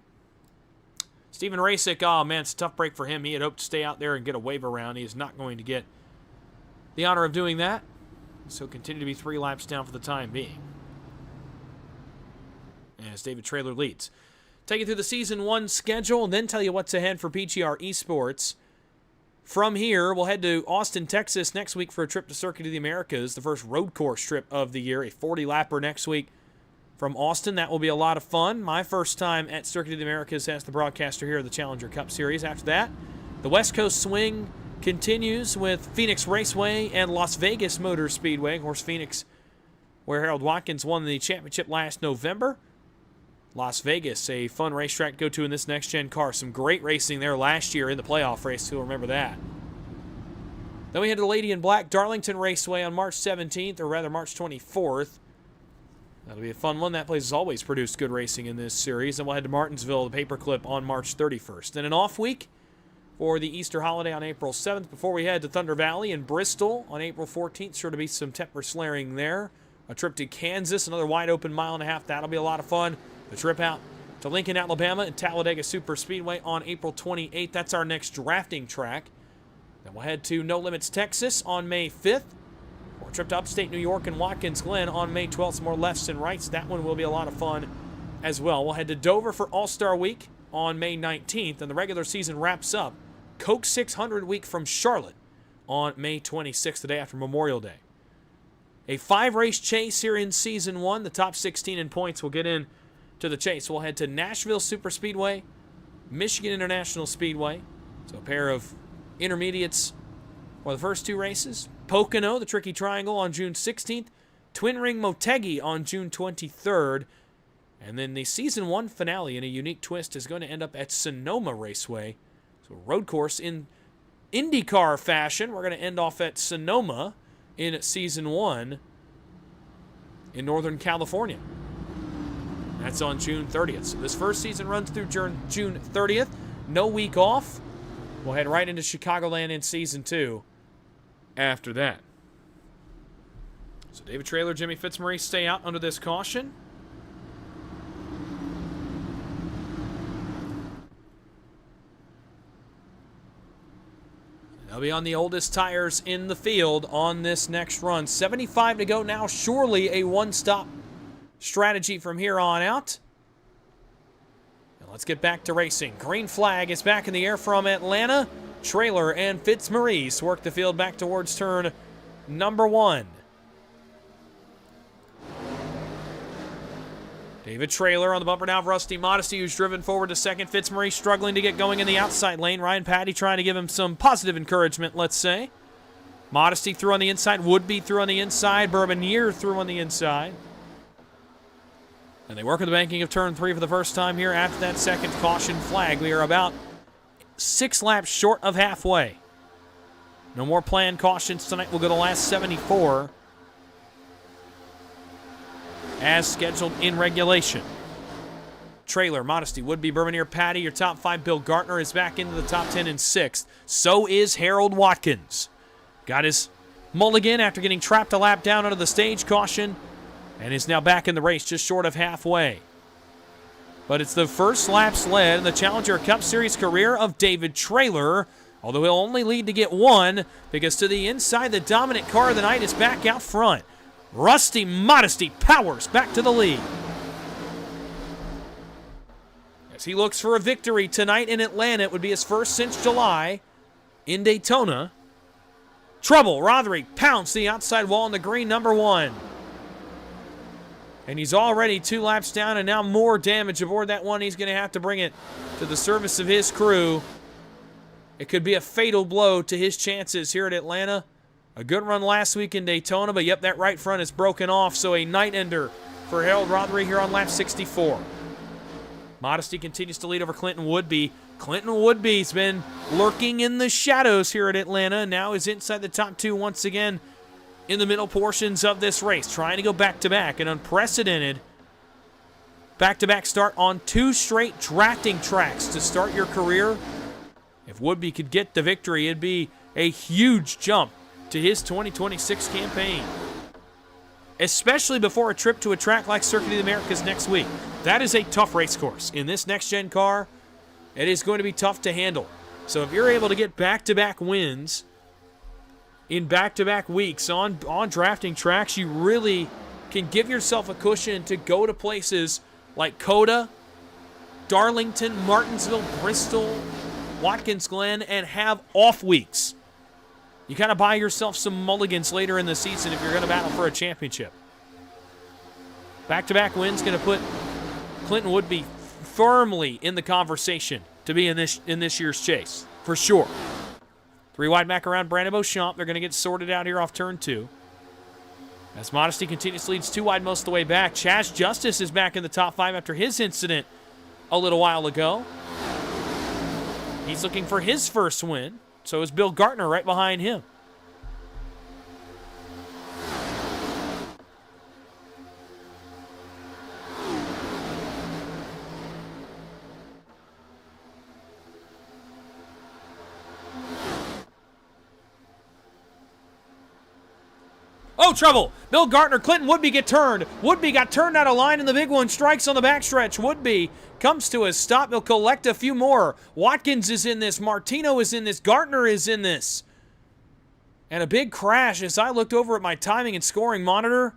S1: Stephen Rasick, oh man, it's a tough break for him. He had hoped to stay out there and get a wave around. He is not going to get the honor of doing that. So continue to be 3 laps down for the time being. As David Traylor leads. Take you through the Season 1 schedule and then tell you what's ahead for PGR eSports. From here, we'll head to Austin, Texas next week for a trip to Circuit of the Americas, the first road course trip of the year, a 40-lapper next week from Austin. That will be a lot of fun. My first time at Circuit of the Americas as the broadcaster here of the Challenger Cup Series. After that, the West Coast swing continues with Phoenix Raceway and Las Vegas Motor Speedway. Of course, Phoenix, where Harold Watkins won the championship last November. Las Vegas, a fun racetrack to go to in this next-gen car. Some great racing there last year in the playoff race. Who'll remember that? Then we head to the Lady in Black Darlington Raceway on March 17th, or rather March 24th. That'll be a fun one. That place has always produced good racing in this series. And we'll head to Martinsville, the Paperclip, on March 31st. Then an off week for the Easter holiday on April 7th before we head to Thunder Valley in Bristol on April 14th. Sure to be some temper slaring there. A trip to Kansas, another wide open mile and a half. That'll be a lot of fun. The trip out to Lincoln, Alabama and Talladega Super Speedway on April 28th. That's our next drafting track. Then we'll head to No Limits, Texas on May 5th. Or a trip to upstate New York and Watkins Glen on May 12th. Some more lefts and rights. That one will be a lot of fun as well. We'll head to Dover for All-Star Week on May 19th. And the regular season wraps up Coke 600 Week from Charlotte on May 26th, the day after Memorial Day. A 5-race chase here in Season 1. The top 16 in points will get in to the chase. We'll head to Nashville Super Speedway, Michigan International Speedway. So a pair of intermediates for the first 2 races. Pocono, the Tricky Triangle, on June 16th. Twin Ring Motegi on June 23rd. And then the Season 1 finale in a unique twist is going to end up at Sonoma Raceway. So road course in IndyCar fashion. We're going to end off at Sonoma in Season 1 in Northern California. That's on June 30th. So this first season runs through June 30th. No week off. We'll head right into Chicagoland in Season 2 after that. So David Traylor, Jimmy Fitzmaurice stay out under this caution. They'll be on the oldest tires in the field on this next run. 75 to go now. Surely a one-stop strategy from here on out. Let's get back to racing. Green flag is back in the air from Atlanta. Traylor and Fitzmaurice work the field back towards turn number 1. David Traylor on the bumper now of Rusty Modesty, who's driven forward to second. Fitzmaurice struggling to get going in the outside lane. Ryan Patty trying to give him some positive encouragement, let's say. Modesty through on the inside. Woodby through on the inside. Bourbonnier through on the inside. And they work with the banking of turn 3 for the first time here after that second caution flag. We are about 6 laps short of halfway. No more planned cautions tonight. We'll go the last 74 as scheduled in regulation. Traylor, Modesty, Woodby, Bourbonnier, Patty. Your top 5. Bill Gartner is back into the top 10 in 6th. So is Harold Watkins. Got his mulligan after getting trapped a lap down under the stage caution, and is now back in the race just short of halfway. But it's the first lap sled in the Challenger Cup Series career of David Traylor, although he'll only lead to get 1 because to the inside, the dominant car of the night is back out front. Rusty Modesty powers back to the lead as he looks for a victory tonight in Atlanta. It would be his first since July in Daytona. Trouble, Rothery pounced the outside wall on the green number 1. And he's already 2 laps down, and now more damage aboard that one. He's going to have to bring it to the service of his crew. It could be a fatal blow to his chances here at Atlanta. A good run last week in Daytona, but yep, that right front is broken off, so a night ender for Harold Rothery here on lap 64. Modesty continues to lead over Clinton Woodby. Clinton Woodby's been lurking in the shadows here at Atlanta, and now is inside the top 2 once again in the middle portions of this race, trying to go back-to-back. An unprecedented back-to-back start on 2 straight drafting tracks to start your career. If Woodby could get the victory, it'd be a huge jump to his 2026 campaign, especially before a trip to a track like Circuit of the Americas next week. That is a tough race course. In this next-gen car, it is going to be tough to handle. So if you're able to get back-to-back wins in back-to-back weeks on drafting tracks, you really can give yourself a cushion to go to places like Coda, Darlington, Martinsville, Bristol, Watkins Glen, and have off weeks. You kind of buy yourself some mulligans later in the season if you're going to battle for a championship. Back-to-back wins going to put Clinton Woodby firmly in the conversation to be in this year's chase, for sure. 3 wide back around Brandon Beauchamp. They're going to get sorted out here off turn 2. As Modesty continuously leads 2 wide most of the way back. Chaz Justice is back in the top 5 after his incident a little while ago. He's looking for his first win. So is Bill Gartner right behind him. Oh, trouble. Bill Gartner, Clinton Woodby get turned. Woodby got turned out of line in the big one. Strikes on the backstretch. Woodby comes to a stop. He'll collect a few more. Watkins is in this. Martino is in this. Gartner is in this. And a big crash as I looked over at my timing and scoring monitor.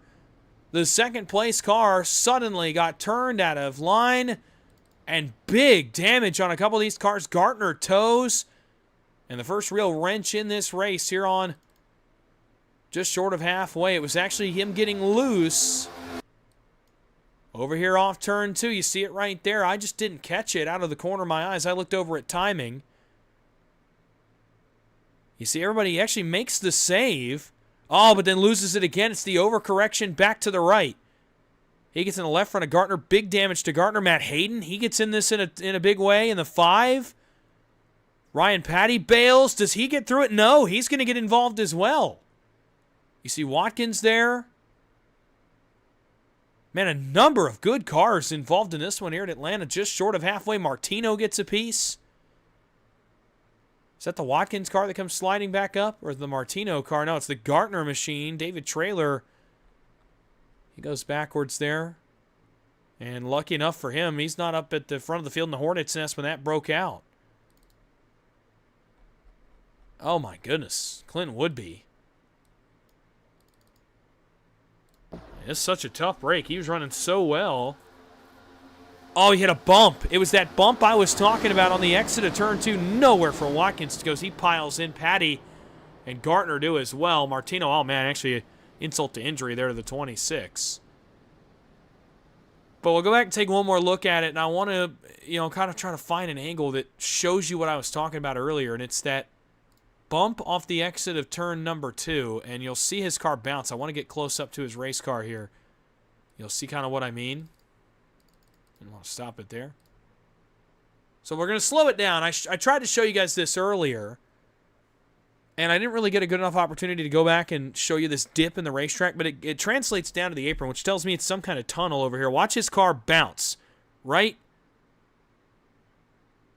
S1: The second place car suddenly got turned out of line. And big damage on a couple of these cars. Gartner tows. And the first real wrench in this race here on just short of halfway. It was actually him getting loose. Over here off turn 2, you see it right there. I just didn't catch it out of the corner of my eyes. I looked over at timing. You see everybody actually makes the save. Oh, but then loses it again. It's the overcorrection back to the right. He gets in the left front of Gartner. Big damage to Gartner. Matt Hayden, he gets in this in a big way in the 5. Ryan Patty bails. Does he get through it? No, he's going to get involved as well. You see Watkins there. Man, a number of good cars involved in this one here at Atlanta. Just short of halfway. Martino gets a piece. Is that the Watkins car that comes sliding back up? Or the Martino car? No, it's the Gartner machine. David Traylor. He goes backwards there. And lucky enough for him, he's not up at the front of the field in the Hornets' nest when that broke out. Oh my goodness. Clinton Woodby. It's such a tough break. He was running so well. Oh, he hit a bump. It was that bump I was talking about on the exit of turn 2. Nowhere for Watkins to go. He piles in. Patty and Gartner do as well. Martino, oh man, actually insult to injury there to the 26. But we'll go back and take one more look at it, and I want to, kind of try to find an angle that shows you what I was talking about earlier, and it's that bump off the exit of turn number 2, and you'll see his car bounce. I want to get close up to his race car here. You'll see kind of what I mean. I want to stop it there. So we're going to slow it down. I tried to show you guys this earlier, and I didn't really get a good enough opportunity to go back and show you this dip in the racetrack, but it translates down to the apron, which tells me it's some kind of tunnel over here. Watch his car bounce. Right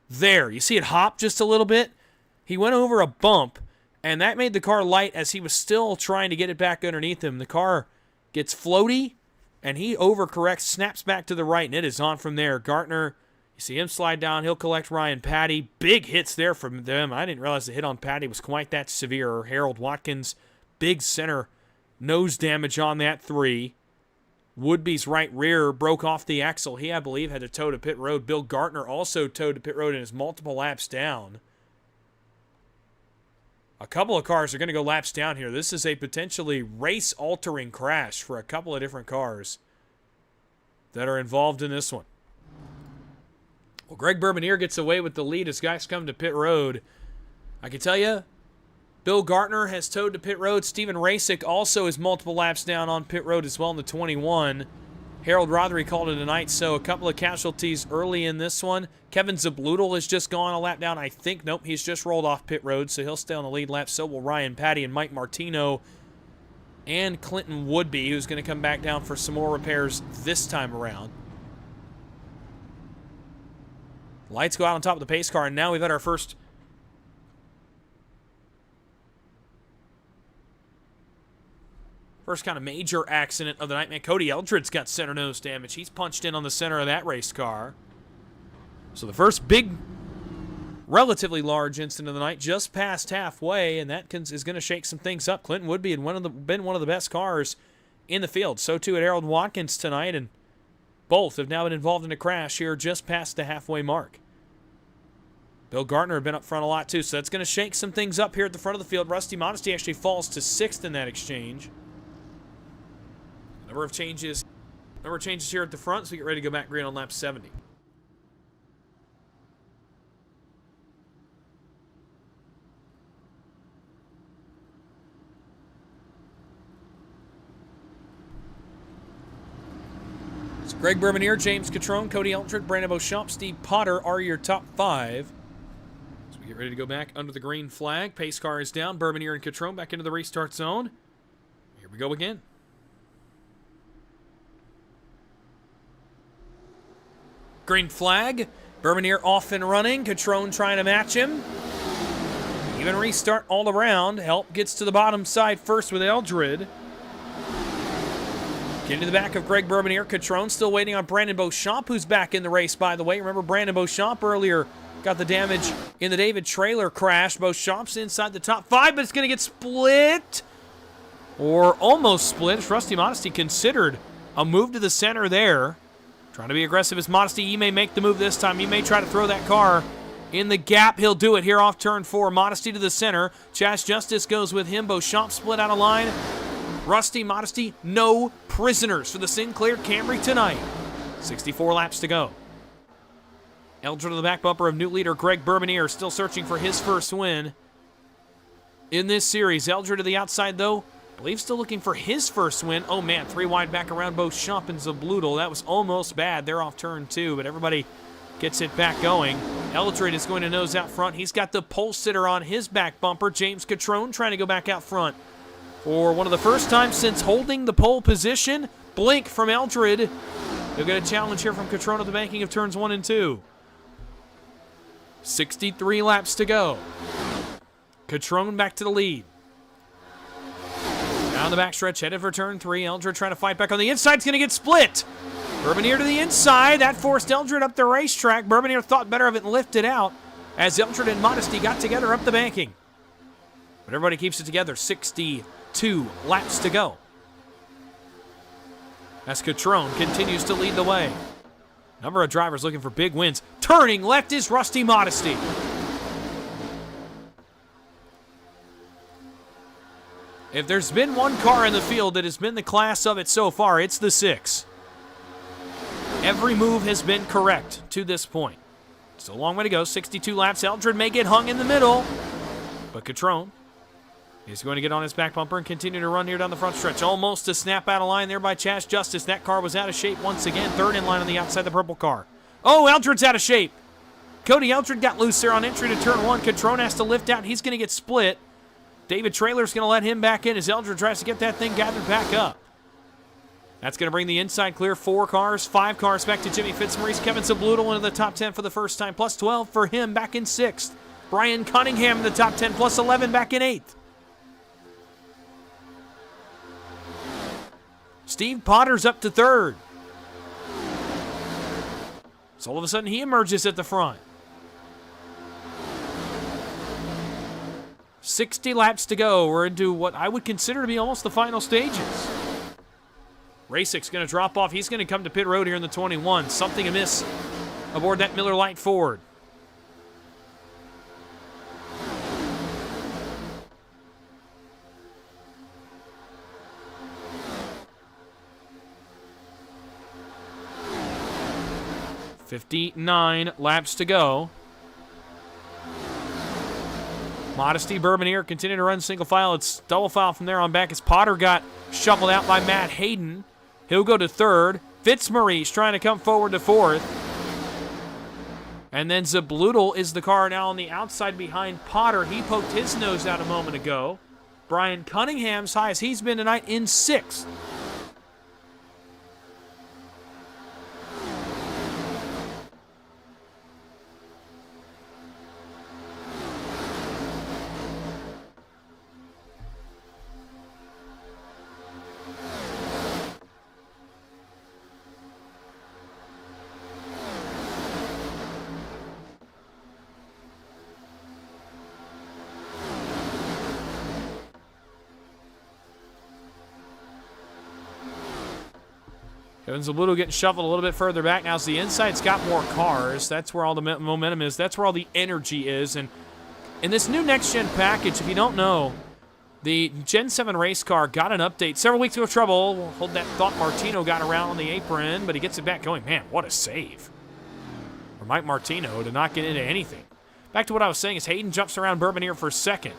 S1: there. You see it hop just a little bit? He went over a bump, and that made the car light as he was still trying to get it back underneath him. The car gets floaty, and he overcorrects, snaps back to the right, and it is on from there. Gartner, you see him slide down. He'll collect Ryan Patty. Big hits there from them. I didn't realize the hit on Patty was quite that severe. Harold Watkins, big center nose damage on that 3. Woodby's right rear broke off the axle. He, I believe, had to tow to pit road. Bill Gartner also towed to pit road and is multiple laps down. A couple of cars are going to go laps down here. This is a potentially race-altering crash for a couple of different cars that are involved in this one. Well, Greg Bourbonier gets away with the lead as guys come to pit road. I can tell you, Bill Gartner has towed to pit road. Steven Rasick also is multiple laps down on pit road as well in the 21. Harold Rothery called it a night, so a couple of casualties early in this one. Kevin Zabludel has just gone a lap down, I think. Nope, he's just rolled off pit road, so he'll stay on the lead lap. So will Ryan Patty and Mike Martino and Clinton Woodby, who's going to come back down for some more repairs this time around. Lights go out on top of the pace car, and now we've had our first kind of major accident of the night. Man, Cody Eldred's got center nose damage. He's punched in on the center of that race car. So the first big, relatively large incident of the night just past halfway, and that is going to shake some things up. Clinton Woodby had been one of the best cars in the field. So too at Harold Watkins tonight, and both have now been involved in a crash here just past the halfway mark. Bill Gartner had been up front a lot too, so that's going to shake some things up here at the front of the field. Rusty Modesty actually falls to 6th in that exchange. Number of changes Number changes here at the front, so we get ready to go back green on lap 70. So Greg Bermanier, James Catrone, Cody Eldred, Brandon Beauchamp, Steve Potter are your top 5. So we get ready to go back under the green flag. Pace car is down. Bermanier and Catrone back into the restart zone. Here we go again. Green flag. Bermanier off and running. Catrone trying to match him. Even restart all around. Help gets to the bottom side first with Eldred. Getting to the back of Greg Bermanier. Catrone still waiting on Brandon Beauchamp, who's back in the race, by the way. Remember, Brandon Beauchamp earlier got the damage in the David trailer crash. Beauchamp's inside the top 5, but it's going to get split. Or almost split. Rusty Modesty considered a move to the center there. Trying to be aggressive as Modesty. He may make the move this time. He may try to throw that car in the gap. He'll do it here off turn 4. Modesty to the center. Chaz Justice goes with him. Beauchamp split out of line. Rusty Modesty, no prisoners for the Sinclair Camry tonight. 64 laps to go. Eldred to the back bumper of new leader Greg Bermanier, still searching for his first win in this series. Eldred to the outside, though. I believe still looking for his first win. Oh, man, 3 wide back around Beauchamp and Zabludel. That was almost bad. They're off turn 2, but everybody gets it back going. Eldred is going to nose out front. He's got the pole sitter on his back bumper. James Catrone trying to go back out front. For one of the first times since holding the pole position, blink from Eldred. He'll get a challenge here from Catrone at the banking of turns 1 and 2. 63 laps to go. Catrone back to the lead. Down the backstretch, headed for turn 3. Eldred trying to fight back on the inside. It's going to get split. Bermanier to the inside. That forced Eldred up the racetrack. Bermanier thought better of it and lifted out as Eldred and Modesty got together up the banking. But everybody keeps it together. 62 laps to go. As Catrone continues to lead the way. Number of drivers looking for big wins. Turning left is Rusty Modesty. If there's been one car in the field that has been the class of it so far, it's the 6. Every move has been correct to this point. Still a long way to go. 62 laps. Eldred may get hung in the middle. But Catrone is going to get on his back bumper and continue to run here down the front stretch. Almost a snap out of line there by Chaz Justice. That car was out of shape once again. Third in line on the outside of the purple car. Oh, Eldred's out of shape. Cody Eldred got loose there on entry to turn 1. Catrone has to lift out. He's going to get split. David Trailer's going to let him back in as Eldred tries to get that thing gathered back up. That's going to bring the inside clear. 4 cars, 5 cars back to Jimmy Fitzmaurice. Kevin Zabludel into the top 10 for the first time, plus 12 for him back in 6th. Brian Cunningham in the top 10, plus 11 back in 8th. Steve Potter's up to 3rd. So all of a sudden he emerges at the front. 60 laps to go. We're into what I would consider to be almost the final stages. Racek's going to drop off. He's going to come to pit road here in the 21. Something amiss aboard that Miller Lite Ford. "59 laps to go." Modesty, Bermanier continue to run single file. It's double file from there on back as Potter got shuffled out by Matt Hayden. He'll go to 3rd. Fitzmaurice trying to come forward to 4th. And then Zabludel is the car now on the outside behind Potter. He poked his nose out a moment ago. Brian Cunningham's high as he's been tonight in 6th. Kevin Zabludel getting shuffled a little bit further back. Now as the inside's got more cars. That's where all the momentum is. That's where all the energy is. And in this new next-gen package, if you don't know, The Gen 7 race car got an update several weeks ago. Trouble. We'll hold that thought. Martino got around on the apron, but he gets it back going. Man, what a save. For Mike Martino to not get into anything. Back to what I was saying is Hayden jumps around Bourbonier for second.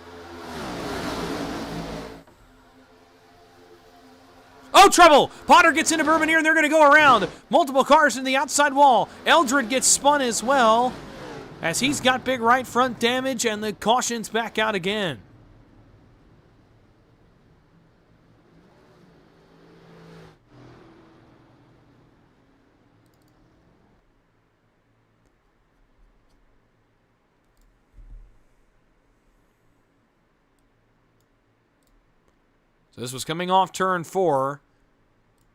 S1: Oh, trouble! Potter gets into Bourbonier, and they're going to go around. Multiple cars in the outside wall. Eldred gets spun as well, as he's got big right front damage, and the caution's back out again. So this was coming off turn 4,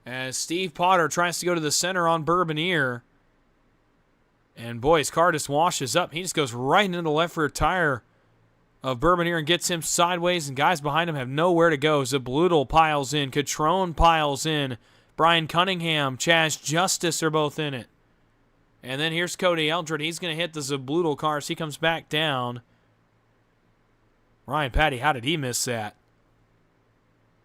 S1: as Steve Potter tries to go to the center on Bourbonier. And boy, his car just washes up. He just goes right into the left rear tire of Bourbonier and gets him sideways, and guys behind him have nowhere to go. Zabludel piles in. Catrone piles in. Brian Cunningham, Chaz Justice are both in it. And then here's Cody Eldred. He's going to hit the Zabludel car as he comes back down. Ryan Patty, how did he miss that?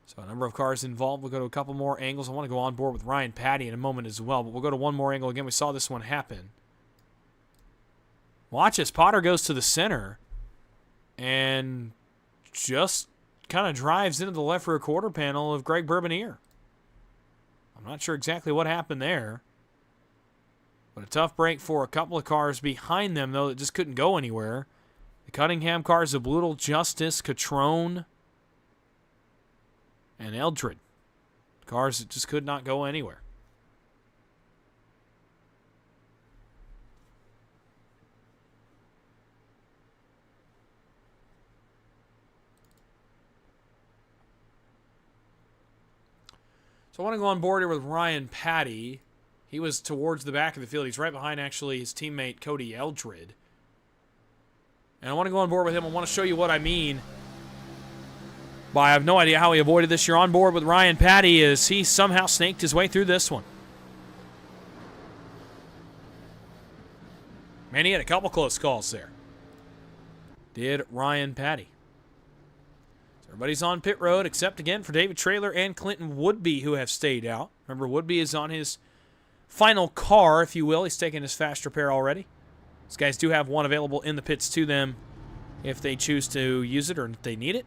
S1: So a number of cars involved. We'll go to a couple more angles. I want to go on board with Ryan Patty in a moment as well, but we'll go to one more angle again. We saw this one happen. Watch as Potter goes to the center and just kind of drives into the left rear quarter panel of Greg Bourbonier. I'm not sure exactly what happened there, but a tough break for a couple of cars behind them, though, that just couldn't go anywhere. The Cunningham cars, Zabludel, Justice, Catrone, and Eldred. Cars that just could not go anywhere. So I want to go on board here with Ryan Patty. He was towards the back of the field. He's right behind, actually, his teammate Cody Eldred. And I want to go on board with him. I want to show you what I mean by I have no idea how he avoided this. You're on board with Ryan Patty as he somehow snaked his way through this one. Man, he had a couple close calls there. Did Ryan Patty. Everybody's on pit road, except again for David Traylor and Clinton Woodby, who have stayed out. Remember, Woodby is on his final car, if you will. He's taking his fast repair already. These guys do have one available in the pits to them if they choose to use it or if they need it.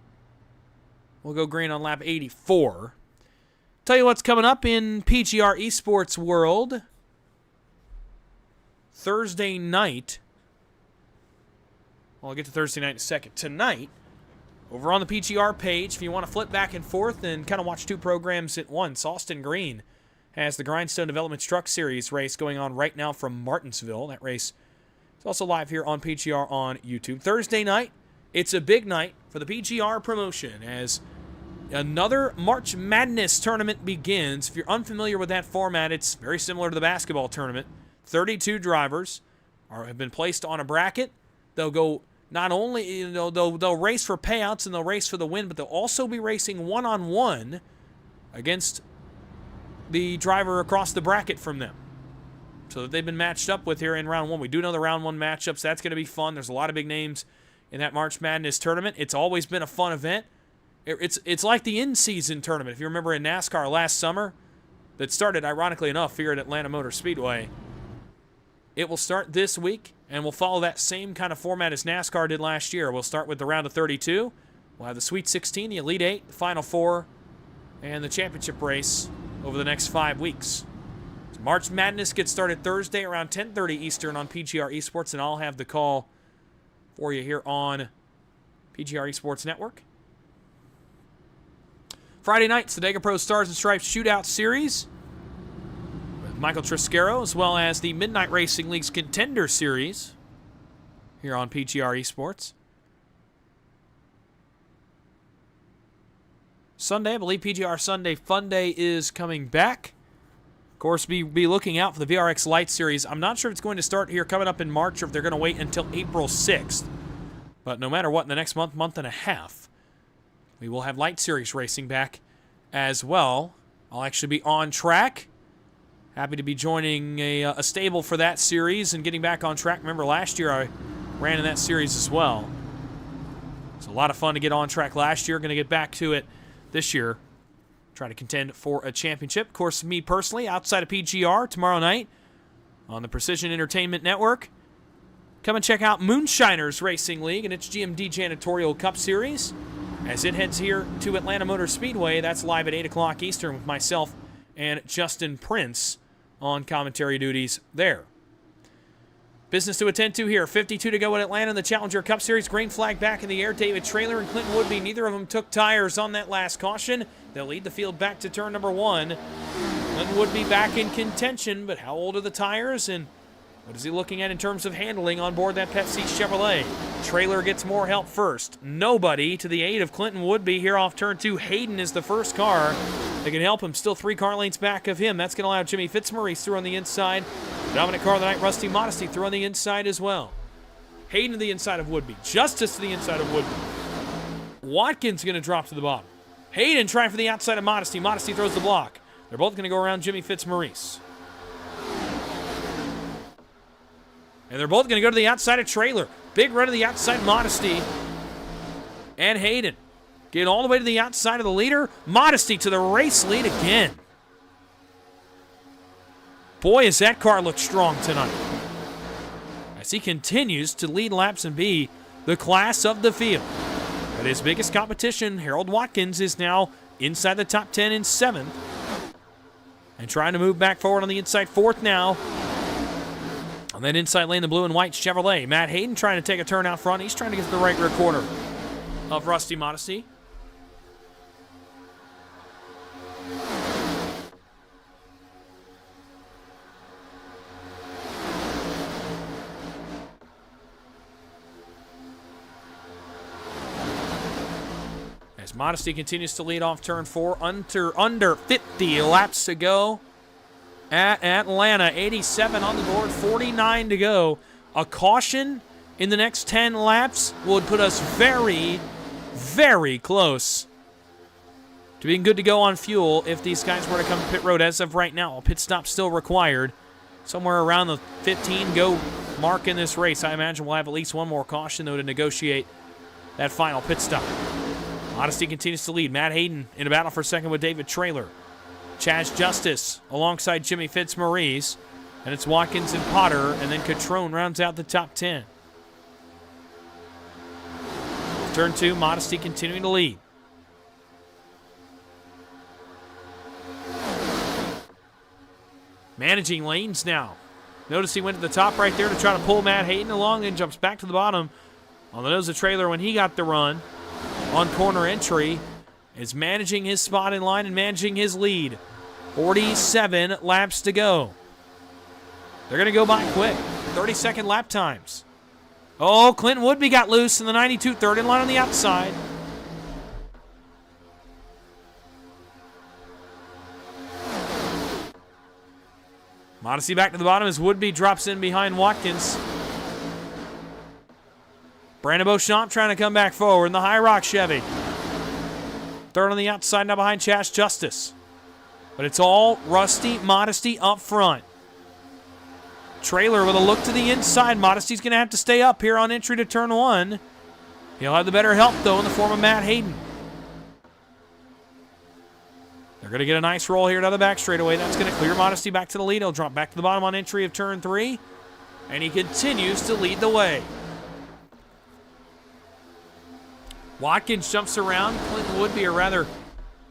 S1: We'll go green on lap 84. Tell you what's coming up in PGR eSports world. Thursday night. Well, I'll get to Thursday night in a second. Tonight, over on the PGR page, if you want to flip back and forth and kind of watch two programs at once, Austin Green has the Grindstone Development Truck Series race going on right now from Martinsville. That race is also live here on PGR on YouTube. Thursday night, it's a big night for the PGR promotion as another March Madness tournament begins. If you're unfamiliar with that format, it's very similar to the basketball tournament. 32 drivers have been placed on a bracket. They'll go not only, they'll race for payouts and they'll race for the win, but they'll also be racing one-on-one against the driver across the bracket from them. So that they've been matched up with here in round one. We do know the round one matchups. That's going to be fun. There's a lot of big names in that March Madness tournament. It's always been a fun event. It's like the in-season tournament. If you remember in NASCAR last summer, that started, ironically enough, here at Atlanta Motor Speedway. It will start this week, and we'll follow that same kind of format as NASCAR did last year. We'll start with the round of 32. We'll have the Sweet 16, the Elite 8, the Final 4, and the championship race over the next 5 weeks. So March Madness gets started Thursday around 10:30 Eastern on PGR eSports, and I'll have the call for you here on PGR eSports Network. Friday night, it's the Dega Pro Stars and Stripes Shootout Series with Michael Triscaro, as well as the Midnight Racing League's Contender Series here on PGR eSports. Sunday, I believe PGR Sunday Fun Day is coming back. Of course, be looking out for the VRX Light Series. I'm not sure if it's going to start here coming up in March or if they're going to wait until April 6th. But no matter what, in the next month and a half, we will have Light Series racing back as well. I'll actually be on track. Happy to be joining a stable for that series and getting back on track. Remember last year I ran in that series as well. It's a lot of fun to get on track last year. Going to get back to it this year. Try to contend for a championship. Of course, me personally, outside of PGR tomorrow night on the Precision Entertainment Network. Come and check out Moonshiners Racing League and its GMD Janitorial Cup Series as it heads here to Atlanta Motor Speedway. That's live at 8 o'clock Eastern with myself and Justin Prince on commentary duties there. Business to attend to here. 52 to go in Atlanta in the Challenger Cup Series. Green flag back in the air. David Traylor and Clinton Woodby, neither of them took tires on that last caution. They'll lead the field back to turn number 1. Clinton Woodby back in contention, but how old are the tires and what is he looking at in terms of handling on board that Pepsi Chevrolet? Traylor gets more help first. Nobody to the aid of Clinton Woodby here off turn 2. Hayden is the first car that can help him. Still 3 car lengths back of him. That's going to allow Jimmy Fitzmaurice through on the inside. Dominant car of the night, Rusty Modesty, through on the inside as well. Hayden to the inside of Woodby. Justice to the inside of Woodby. Watkins going to drop to the bottom. Hayden trying for the outside of Modesty. Modesty throws the block. They're both going to go around Jimmy Fitzmaurice. And they're both going to go to the outside of Traylor. Big run to the outside, Modesty. And Hayden. Get all the way to the outside of the leader. Modesty to the race lead again. Boy, does that car look strong tonight. As he continues to lead laps and be the class of the field. But his biggest competition, Harold Watkins, is now inside the top 10 in 7th. And trying to move back forward on the inside 4th now. On that inside lane, the blue and white Chevrolet. Matt Hayden trying to take a turn out front. He's trying to get to the right rear quarter of Rusty Modesty. As Modesty continues to lead off turn 4, under 50 laps to go at Atlanta. 87 on the board, 49 to go. A caution in the next 10 laps would put us very, very close to being good to go on fuel if these guys were to come to pit road. As of right now, a pit stop still required. Somewhere around the 15-go mark in this race. I imagine we'll have at least one more caution, though, to negotiate that final pit stop. Modesty continues to lead. Matt Hayden in a battle for second with David Traylor. Chaz Justice alongside Jimmy Fitzmaurice. And it's Watkins and Potter, and then Catrone rounds out the top 10. Turn 2, Modesty continuing to lead. Managing lanes now. Notice he went to the top right there to try to pull Matt Hayden along, and jumps back to the bottom on the nose of Traylor when he got the run on corner entry. Is managing his spot in line and managing his lead. 47 laps to go. They're going to go by quick. 30-second lap times. Oh, Clinton Woodby got loose in the 92, third in line on the outside. Modesty back to the bottom as Woodby drops in behind Watkins. Brandon Beauchamp trying to come back forward in the High Rock Chevy. Third on the outside now behind Chaz Justice. But it's all Rusty Modesty up front. Traylor with a look to the inside. Modesty's going to have to stay up here on entry to turn 1. He'll have the better help, though, in the form of Matt Hayden. They're going to get a nice roll here to the back straightaway. That's going to clear Modesty back to the lead. He'll drop back to the bottom on entry of turn 3. And he continues to lead the way. Watkins jumps around. Clinton Woodby, or rather,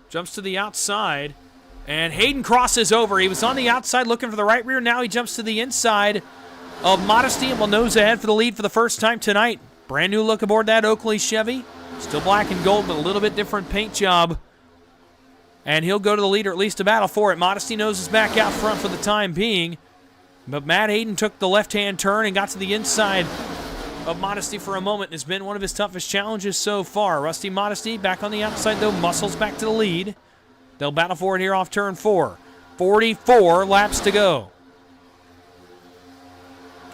S1: jumps to the outside. And Hayden crosses over. He was on the outside looking for the right rear. Now he jumps to the inside of Modesty and will nose ahead for the lead for the first time tonight. Brand new look aboard that Oakley Chevy. Still black and gold, but a little bit different paint job. And he'll go to the lead, or at least a battle for it. Modesty noses back out front for the time being. But Matt Hayden took the left-hand turn and got to the inside of Modesty for a moment. Has been one of his toughest challenges so far. Rusty Modesty back on the outside, though, muscles back to the lead. They'll battle for it here off turn 4. 44 laps to go.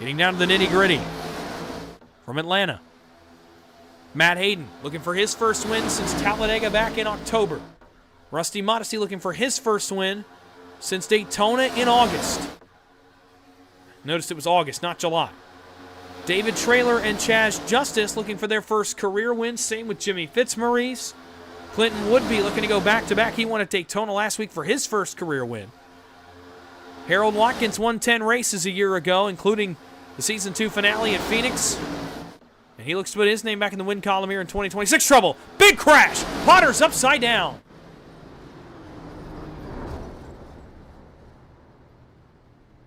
S1: Getting down to the nitty-gritty. From Atlanta, Matt Hayden looking for his first win since Talladega back in October. Rusty Modesty looking for his first win since Daytona in August. Notice it was August, not July. David Traylor and Chaz Justice looking for their first career win. Same with Jimmy Fitzmaurice. Clinton Woodby looking to go back-to-back. He won at Daytona last week for his first career win. Harold Watkins won 10 races a year ago, including the Season 2 finale at Phoenix. And he looks to put his name back in the win column here in 2026. Trouble. Big crash. Potter's upside down.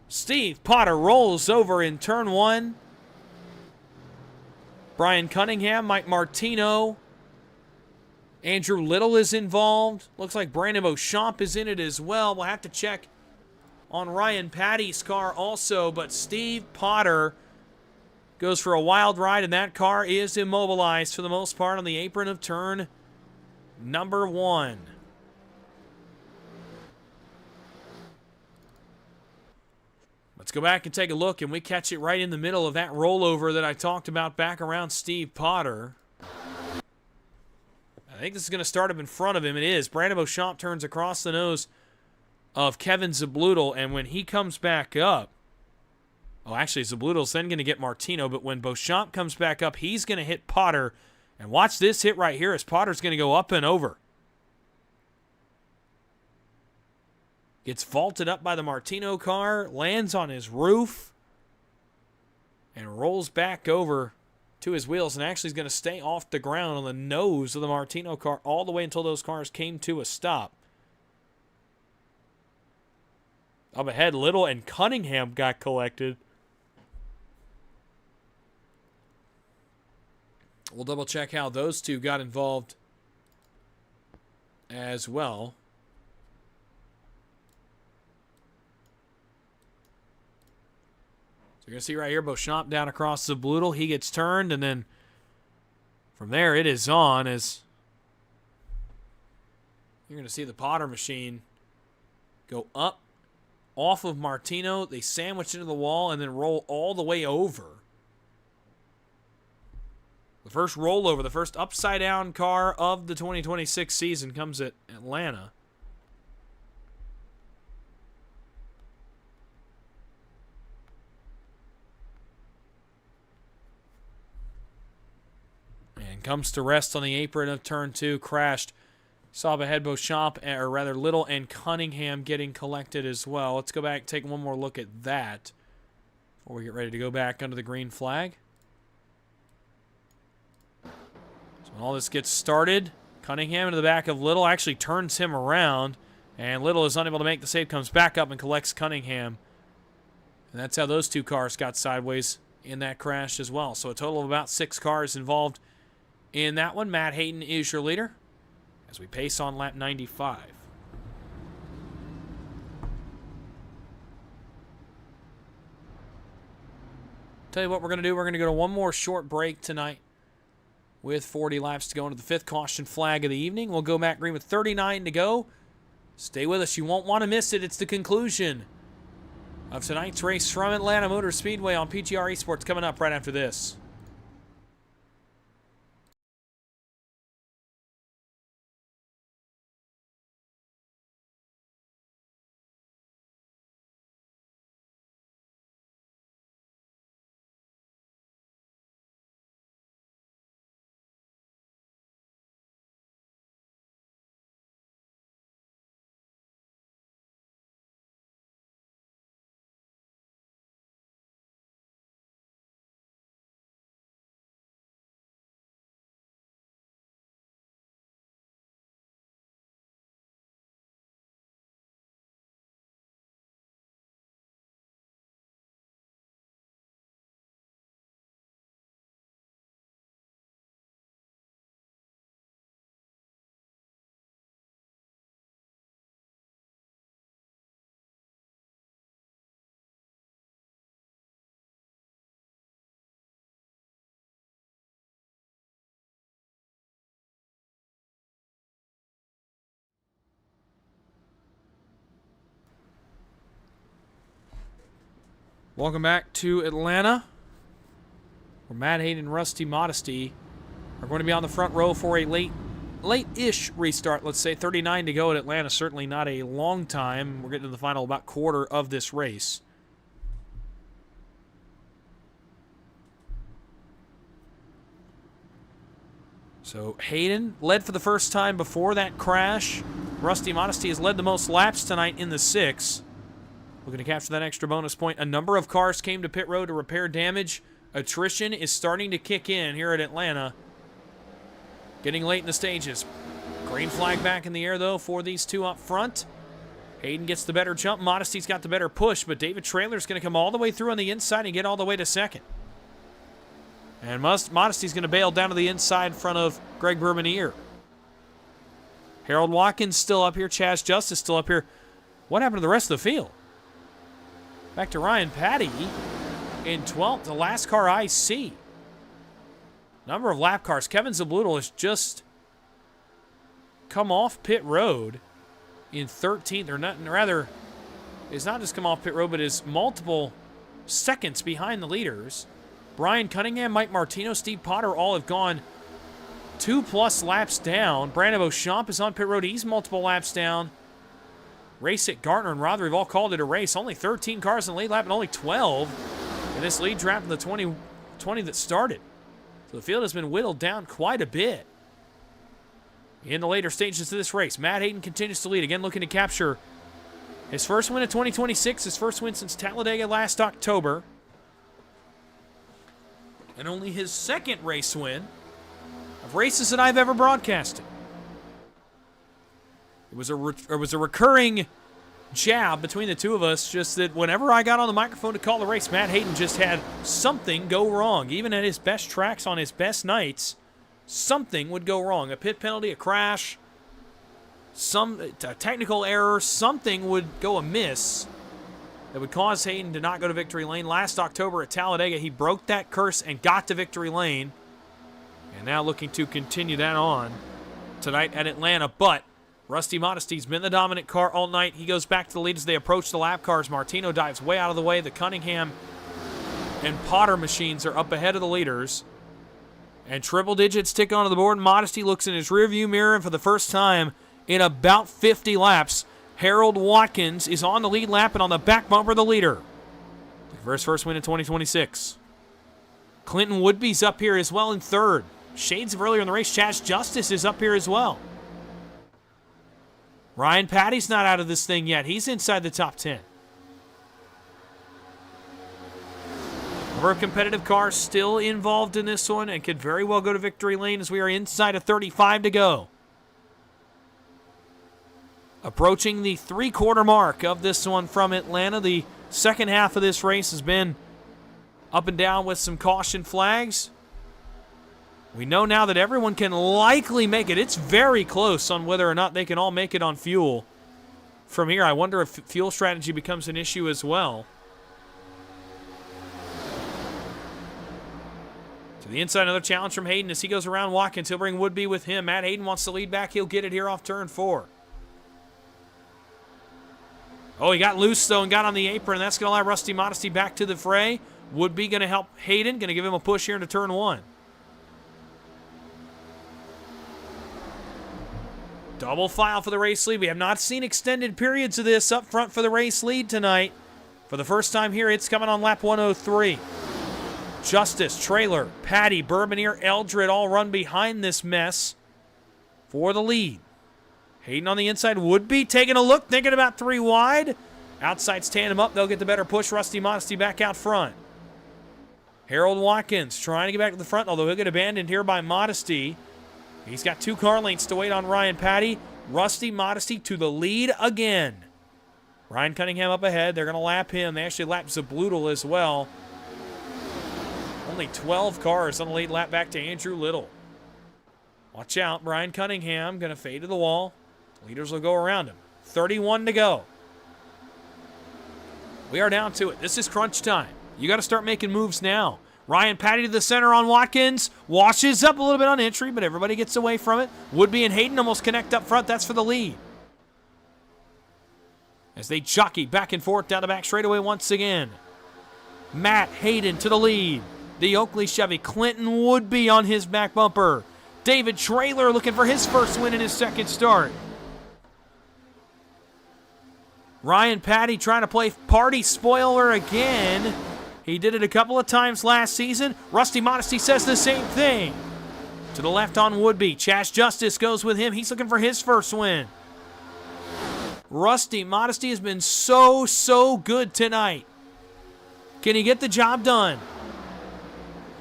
S1: Steve Potter rolls over in turn 1. Brian Cunningham, Mike Martino, Andrew Little is involved. Looks like Brandon Beauchamp is in it as well. We'll have to check on Ryan Patty's car also, but Steve Potter goes for a wild ride, and that car is immobilized for the most part on the apron of turn number 1. Let's go back and take a look, and we catch it right in the middle of that rollover that I talked about back around Steve Potter. I think this is going to start up in front of him. It is. Brandon Beauchamp turns across the nose of Kevin Zabludel, and when he comes back up, oh, actually, Zabludel's then going to get Martino, but when Beauchamp comes back up, he's going to hit Potter. And watch this hit right here as Potter's going to go up and over. Gets vaulted up by the Martino car, lands on his roof, and rolls back over to his wheels, and actually is going to stay off the ground on the nose of the Martino car all the way until those cars came to a stop. Up ahead, Little and Cunningham got collected. We'll double check how those two got involved as well. So you're going to see right here, Beauchamp down across the Bludel. He gets turned, and then from there it is on as you're going to see the Potter machine go up off of Martino. They sandwich into the wall and then roll all the way over. The first rollover, the first upside-down car of the 2026 season comes at Atlanta. And comes to rest on the apron of turn 2, crashed. Saw up ahead Beauchamp, or rather Little and Cunningham getting collected as well. Let's go back and take one more look at that before we get ready to go back under the green flag. So when all this gets started, Cunningham into the back of Little actually turns him around, and Little is unable to make the save, comes back up and collects Cunningham. And that's how those two cars got sideways in that crash as well. So a total of about 6 cars involved in that one. Matt Hayden is your leader as we pace on lap 95. Tell you what we're going to do. We're going to go to one more short break tonight with 40 laps to go into the 5th caution flag of the evening. We'll go back green with 39 to go. Stay with us. You won't want to miss it. It's the conclusion of tonight's race from Atlanta Motor Speedway on PGR eSports coming up right after this. Welcome back to Atlanta, where Matt Hayden and Rusty Modesty are going to be on the front row for a late-ish restart. Let's say 39 to go at Atlanta. Certainly not a long time. We're getting to the final about quarter of this race. So Hayden led for the first time before that crash. Rusty Modesty has led the most laps tonight in the 6. Looking to capture that extra bonus point. A number of cars came to pit road to repair damage. Attrition is starting to kick in here at Atlanta. Getting late in the stages. Green flag back in the air, though, for these two up front. Hayden gets the better jump. Modesty's got the better push, but David Trailer's going to come all the way through on the inside and get all the way to second. And Modesty's going to bail down to the inside in front of Greg Bermanier. Harold Watkins still up here. Chaz Justice still up here. What happened to the rest of the field? Back to Ryan Patty in 12th, the last car I see. Number of lap cars. Kevin Zablutel has just come off pit road in 13th, or not, rather, is not just come off pit road, but is multiple seconds behind the leaders. Brian Cunningham, Mike Martino, Steve Potter all have gone 2+ laps down. Brandon Beauchamp is on pit road. He's multiple laps down. Race at Gartner and Rother have all called it a race. Only 13 cars in the lead lap and only 12 in this lead draft in the 20 that started. So the field has been whittled down quite a bit in the later stages of this race. Matt Hayden continues to lead, again looking to capture his first win of 2026, his first win since Talladega last October, and only his second race win of races that I've ever broadcasted. It was a recurring jab between the two of us, just that whenever I got on the microphone to call the race, Matt Hayden just had something go wrong. Even at his best tracks on his best nights, something would go wrong. A pit penalty, a crash, a technical error, something would go amiss that would cause Hayden to not go to victory lane. Last October at Talladega, he broke that curse and got to victory lane. And now looking to continue that on tonight at Atlanta. But Rusty Modesty's been the dominant car all night. He goes back to the lead as they approach the lap cars. Martino dives way out of the way. The Cunningham and Potter machines are up ahead of the leaders. And triple digits tick onto the board. Modesty looks in his rearview mirror, and for the first time in about 50 laps, Harold Watkins is on the lead lap and on the back bumper of the leader. For his first win in 2026. Clinton Woodby's up here as well in third. Shades of earlier in the race, Chaz Justice is up here as well. Ryan Patty's not out of this thing yet. He's inside the top 10. Number of competitive cars still involved in this one and could very well go to victory lane as we are inside of 35 to go. Approaching the 3/4 mark of this one from Atlanta. The second half of this race has been up and down with some caution flags. We know now that everyone can likely make it. It's very close on whether or not they can all make it on fuel. From here, I wonder if fuel strategy becomes an issue as well. To the inside, another challenge from Hayden as he goes around Watkins. He'll bring Woodby with him. Matt Hayden wants to lead back. He'll get it here off turn 4. Oh, he got loose, though, and got on the apron. That's going to allow Rusty Modesty back to the fray. Woodby going to help Hayden. Going to give him a push here into turn 1. Double file for the race lead. We have not seen extended periods of this up front for the race lead tonight. For the first time here, it's coming on lap 103. Justice, Trailer, Patty, Bermanier, Eldred all run behind this mess for the lead. Hayden on the inside. Woodby taking a look, thinking about 3 wide. Outside's tandem up. They'll get the better push. Rusty Modesty back out front. Harold Watkins trying to get back to the front, although he'll get abandoned here by Modesty. He's got 2 car lengths to wait on Ryan Patty. Rusty Modesty to the lead again. Ryan Cunningham up ahead. They're going to lap him. They actually lap Zablutel as well. Only 12 cars on the lead lap back to Andrew Little. Watch out. Brian Cunningham going to fade to the wall. Leaders will go around him. 31 to go. We are down to it. This is crunch time. You got to start making moves now. Ryan Patty to the center on Watkins. Washes up a little bit on entry, but everybody gets away from it. Woodby and Hayden almost connect up front. That's for the lead. As they jockey back and forth down the back straightaway once again. Matt Hayden to the lead. The Oakley Chevy. Clinton Woodby on his back bumper. David Trailer looking for his first win in his second start. Ryan Patty trying to play party spoiler again. He did it a couple of times last season. Rusty Modesty says the same thing. To the left on Woodby. Chas Justice goes with him. He's looking for his first win. Rusty Modesty has been so good tonight. Can he get the job done?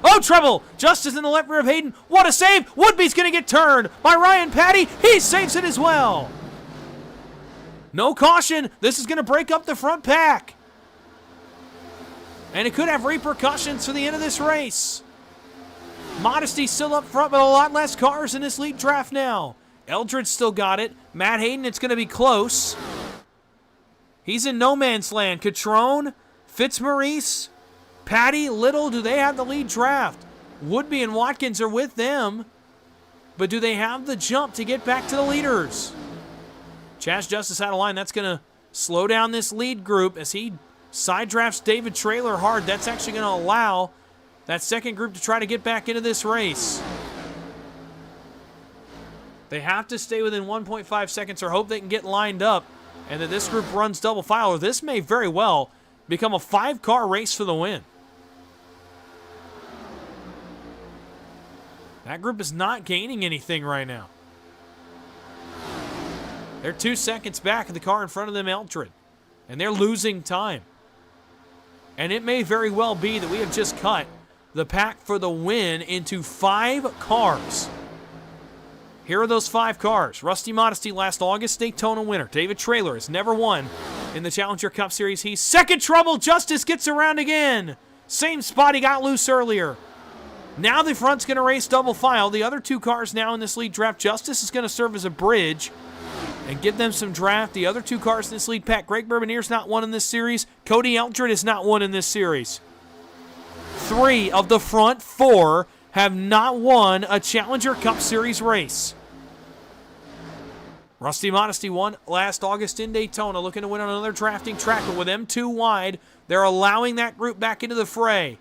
S1: Oh, trouble! Justice in the left rear of Hayden. What a save! Woodby's going to get turned by Ryan Patty. He saves it as well. No caution. This is going to break up the front pack. And it could have repercussions for the end of this race. Modesty still up front, but a lot less cars in this lead draft now. Eldred still got it. Matt Hayden, it's going to be close. He's in no man's land. Catrone, Fitzmaurice, Patty, Little, do they have the lead draft? Woodby and Watkins are with them. But do they have the jump to get back to the leaders? Chas Justice out of line. That's going to slow down this lead group as he side drafts David Traylor hard. That's actually going to allow that second group to try to get back into this race. They have to stay within 1.5 seconds or hope they can get lined up and that this group runs double file, or this may very well become a 5-car race for the win. That group is not gaining anything right now. They're 2 seconds back of the car in front of them, Eldred, and they're losing time. And it may very well be that we have just cut the pack for the win into 5 cars. Here are those 5 cars. Rusty Modesty, last August Daytona winner. David Traylor has never won in the Challenger Cup Series. He's second trouble. Justice gets around again. Same spot he got loose earlier. Now the front's going to race double file. The other 2 cars now in this lead draft. Justice is going to serve as a bridge and give them some draft. The other 2 cars in this lead pack. Greg Bourbonnier's not won in this series. Cody Eldred is not won in this series. 3 of the front 4 have not won a Challenger Cup Series race. Rusty Modesty won last August in Daytona, looking to win on another drafting track, but with them 2 wide, they're allowing that group back into the fray.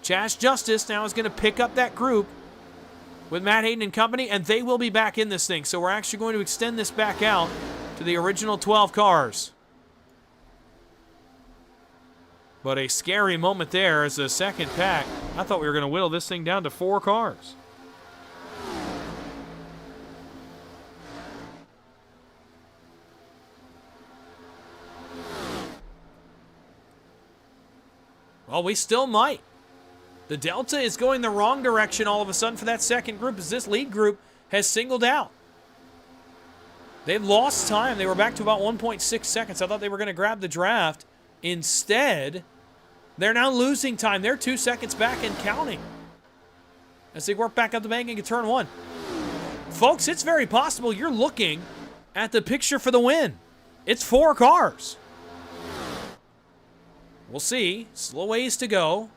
S1: Chas Justice now is going to pick up that group with Matt Hayden and company, and they will be back in this thing. So we're actually going to extend this back out to the original 12 cars. But a scary moment there as the second pack. I thought we were going to whittle this thing down to 4 cars. Well, we still might. The Delta is going the wrong direction all of a sudden for that second group as this lead group has singled out. They've lost time. They were back to about 1.6 seconds. I thought they were going to grab the draft. Instead, they're now losing time. They're 2 seconds back and counting as they work back up the bank into turn 1. Folks, it's very possible you're looking at the picture for the win. It's 4 cars. We'll see. Still a ways to go.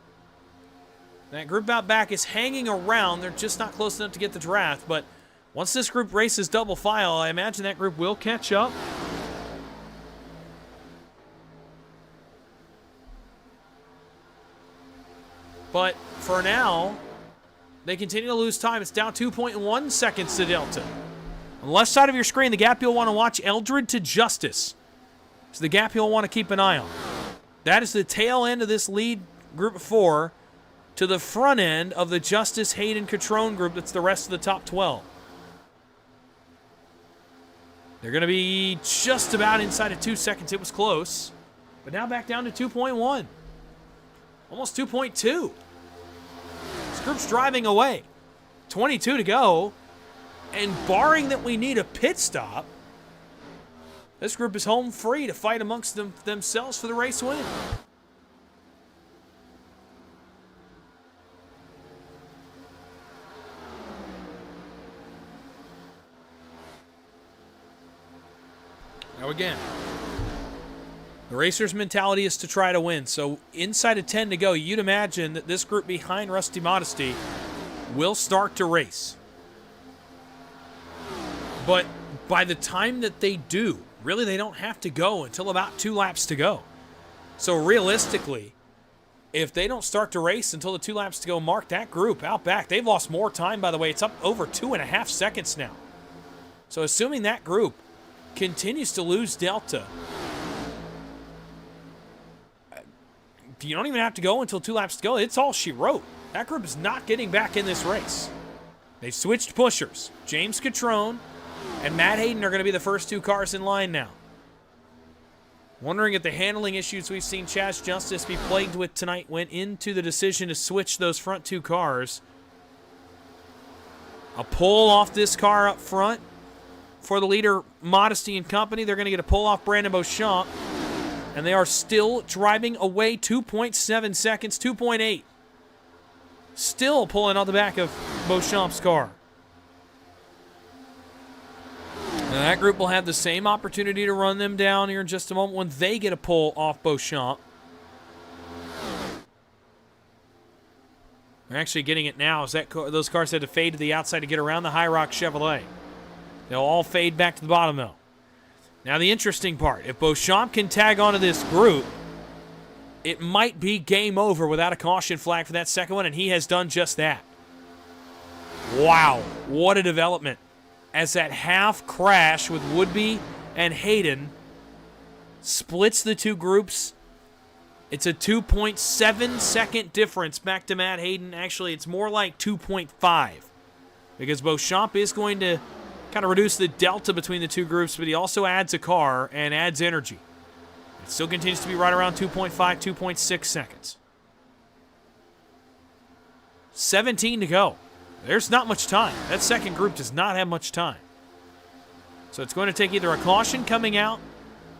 S1: That group out back is hanging around. They're just not close enough to get the draft. But once this group races double file, I imagine that group will catch up. But for now, they continue to lose time. It's down 2.1 seconds to Delta. On the left side of your screen, the gap you'll want to watch, Eldred to Justice. It's the gap you'll want to keep an eye on. That is the tail end of this lead group 4 to the front end of the Justice, Hayden, Catrone group. That's the rest of the top 12. They're going to be just about inside of 2 seconds. It was close. But now back down to 2.1. Almost 2.2. This group's driving away. 22 to go. And barring that we need a pit stop, this group is home free to fight amongst themselves for the race win. Now again, the racer's mentality is to try to win. So inside of 10 to go, you'd imagine that this group behind Rusty Modesty will start to race. But by the time that they do, really they don't have to go until about 2 laps to go. So realistically, if they don't start to race until the 2 laps to go, mark that group out back. They've lost more time, by the way. It's up over 2.5 seconds now. So assuming that group continues to lose Delta, you don't even have to go until 2 laps to go. It's all she wrote. That group is not getting back in this race. They switched pushers. James Catrone and Matt Hayden are going to be the first two cars in line now. Wondering if the handling issues we've seen Chaz Justice be plagued with tonight went into the decision to switch those front two cars. A pull off this car up front for the leader, Modesty and Company. They're going to get a pull off Brandon Beauchamp. And they are still driving away 2.7 seconds, 2.8. Still pulling on the back of Beauchamp's car. Now that group will have the same opportunity to run them down here in just a moment when they get a pull off Beauchamp. They're actually getting it now as those cars had to fade to the outside to get around the High Rock Chevrolet. They'll all fade back to the bottom, though. Now the interesting part, if Beauchamp can tag onto this group, it might be game over without a caution flag for that second one, and he has done just that. Wow, what a development. As that half crash with Woodby and Hayden splits the two groups. It's a 2.7 second difference back to Matt Hayden. Actually, it's more like 2.5 because Beauchamp is going to kind of reduce the delta between the two groups, but he also adds a car and adds energy. It still continues to be right around 2.5, 2.6 seconds. 17 to go. There's not much time. That second group does not have much time. So it's going to take either a caution coming out,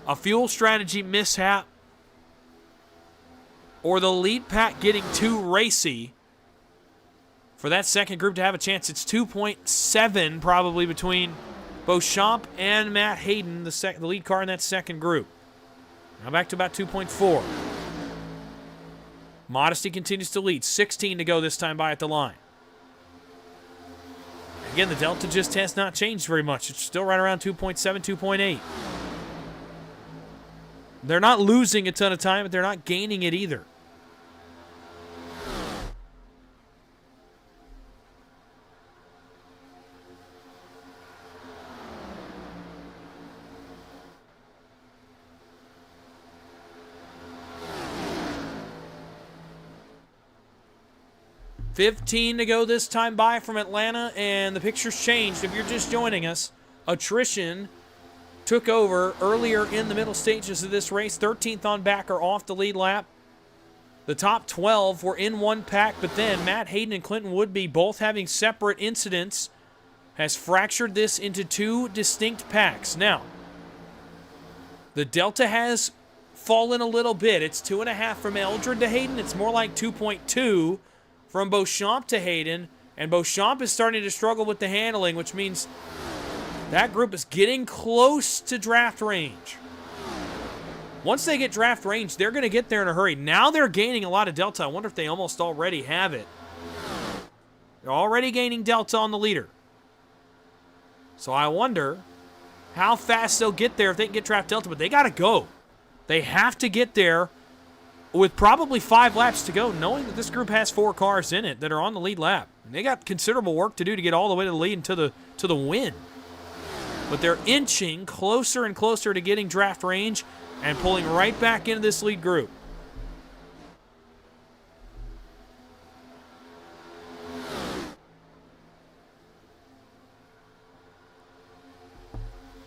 S1: a fuel strategy mishap, or the lead pack getting too racy for that second group to have a chance. It's 2.7 probably between Beauchamp and Matt Hayden, the lead car in that second group. Now back to about 2.4. Modesty continues to lead. 16 to go this time by at the line. Again, the delta just has not changed very much. It's still right around 2.7, 2.8. They're not losing a ton of time, but they're not gaining it either. $15 to go this time by from Atlanta, and the picture's changed. If you're just joining us, attrition took over earlier in the middle stages of this race. 13th on back or off the lead lap. The top 12 were in one pack, but then Matt Hayden and Clinton Woodby, both having separate incidents, has fractured this into two distinct packs. Now, the delta has fallen a little bit. It's 2.5 from Eldred to Hayden. It's more like 2.2 from Beauchamp to Hayden, and Beauchamp is starting to struggle with the handling, which means that group is getting close to draft range. Once they get draft range, they're going to get there in a hurry. Now they're gaining a lot of delta. I wonder if they almost already have it. They're already gaining delta on the leader. So I wonder how fast they'll get there if they can get draft delta, but they got to go. They have to get there with probably 5 laps to go, knowing that this group has 4 cars in it that are on the lead lap. And they got considerable work to do to get all the way to the lead and to the win. But they're inching closer and closer to getting draft range and pulling right back into this lead group.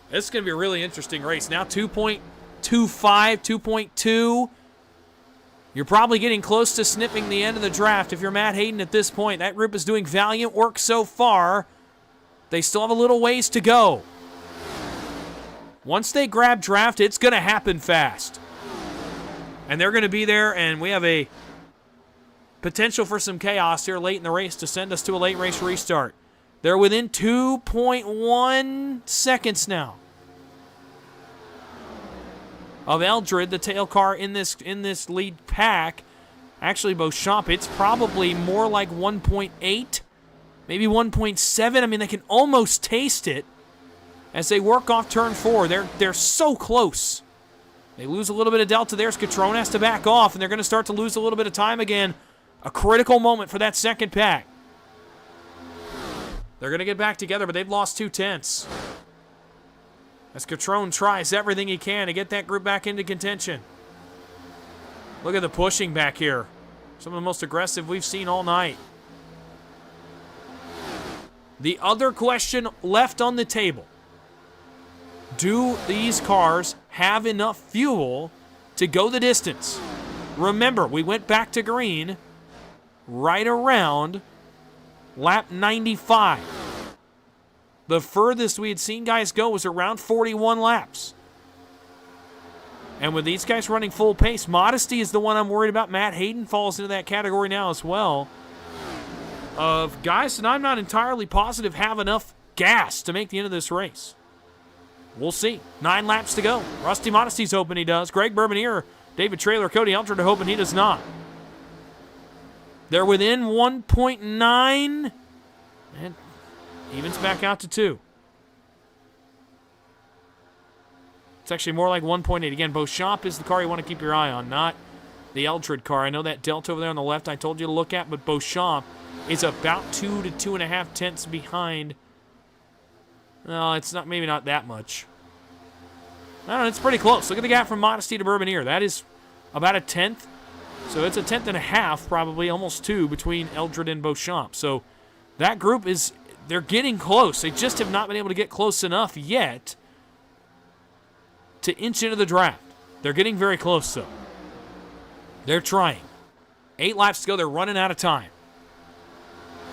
S1: This is going to be a really interesting race. Now 2.25, 2.2. You're probably getting close to snipping the end of the draft if you're Matt Hayden at this point. That group is doing valiant work so far. They still have a little ways to go. Once they grab draft, it's going to happen fast. And they're going to be there, and we have a potential for some chaos here late in the race to send us to a late race restart. They're within 2.1 seconds now of Eldred, the tail car in this lead pack. Actually, Beauchamp, it's probably more like 1.8, maybe 1.7. I mean, they can almost taste it as they work off turn 4. They're so close. They lose a little bit of delta there. Catrone has to back off, and they're going to start to lose a little bit of time again. A critical moment for that second pack. They're going to get back together, but they've lost 2 tenths. As Catrone tries everything he can to get that group back into contention. Look at the pushing back here. Some of the most aggressive we've seen all night. The other question left on the table: do these cars have enough fuel to go the distance? Remember, we went back to green right around lap 95. The furthest we had seen guys go was around 41 laps. And with these guys running full pace, Modesty is the one I'm worried about. Matt Hayden falls into that category now as well, of guys that I'm not entirely positive have enough gas to make the end of this race. We'll see. 9 laps to go. Rusty Modesty's hoping he does. Greg Bourbonnier, David Traylor, Cody Eldred are hoping he does not. They're within 1.9 and evens back out to 2. It's actually more like 1.8. Again, Beauchamp is the car you want to keep your eye on, not the Eldred car. I know that delta over there on the left I told you to look at, but Beauchamp is about 2 to 2.5 tenths behind. No, it's not, maybe not that much. I don't know, it's pretty close. Look at the gap from Modesty to Bourbonnier. That is about a tenth. So it's a tenth and a half, probably almost 2 between Eldred and Beauchamp. So that group is, they're getting close. They just have not been able to get close enough yet to inch into the draft. They're getting very close, though. They're trying. 8 laps to go. They're running out of time.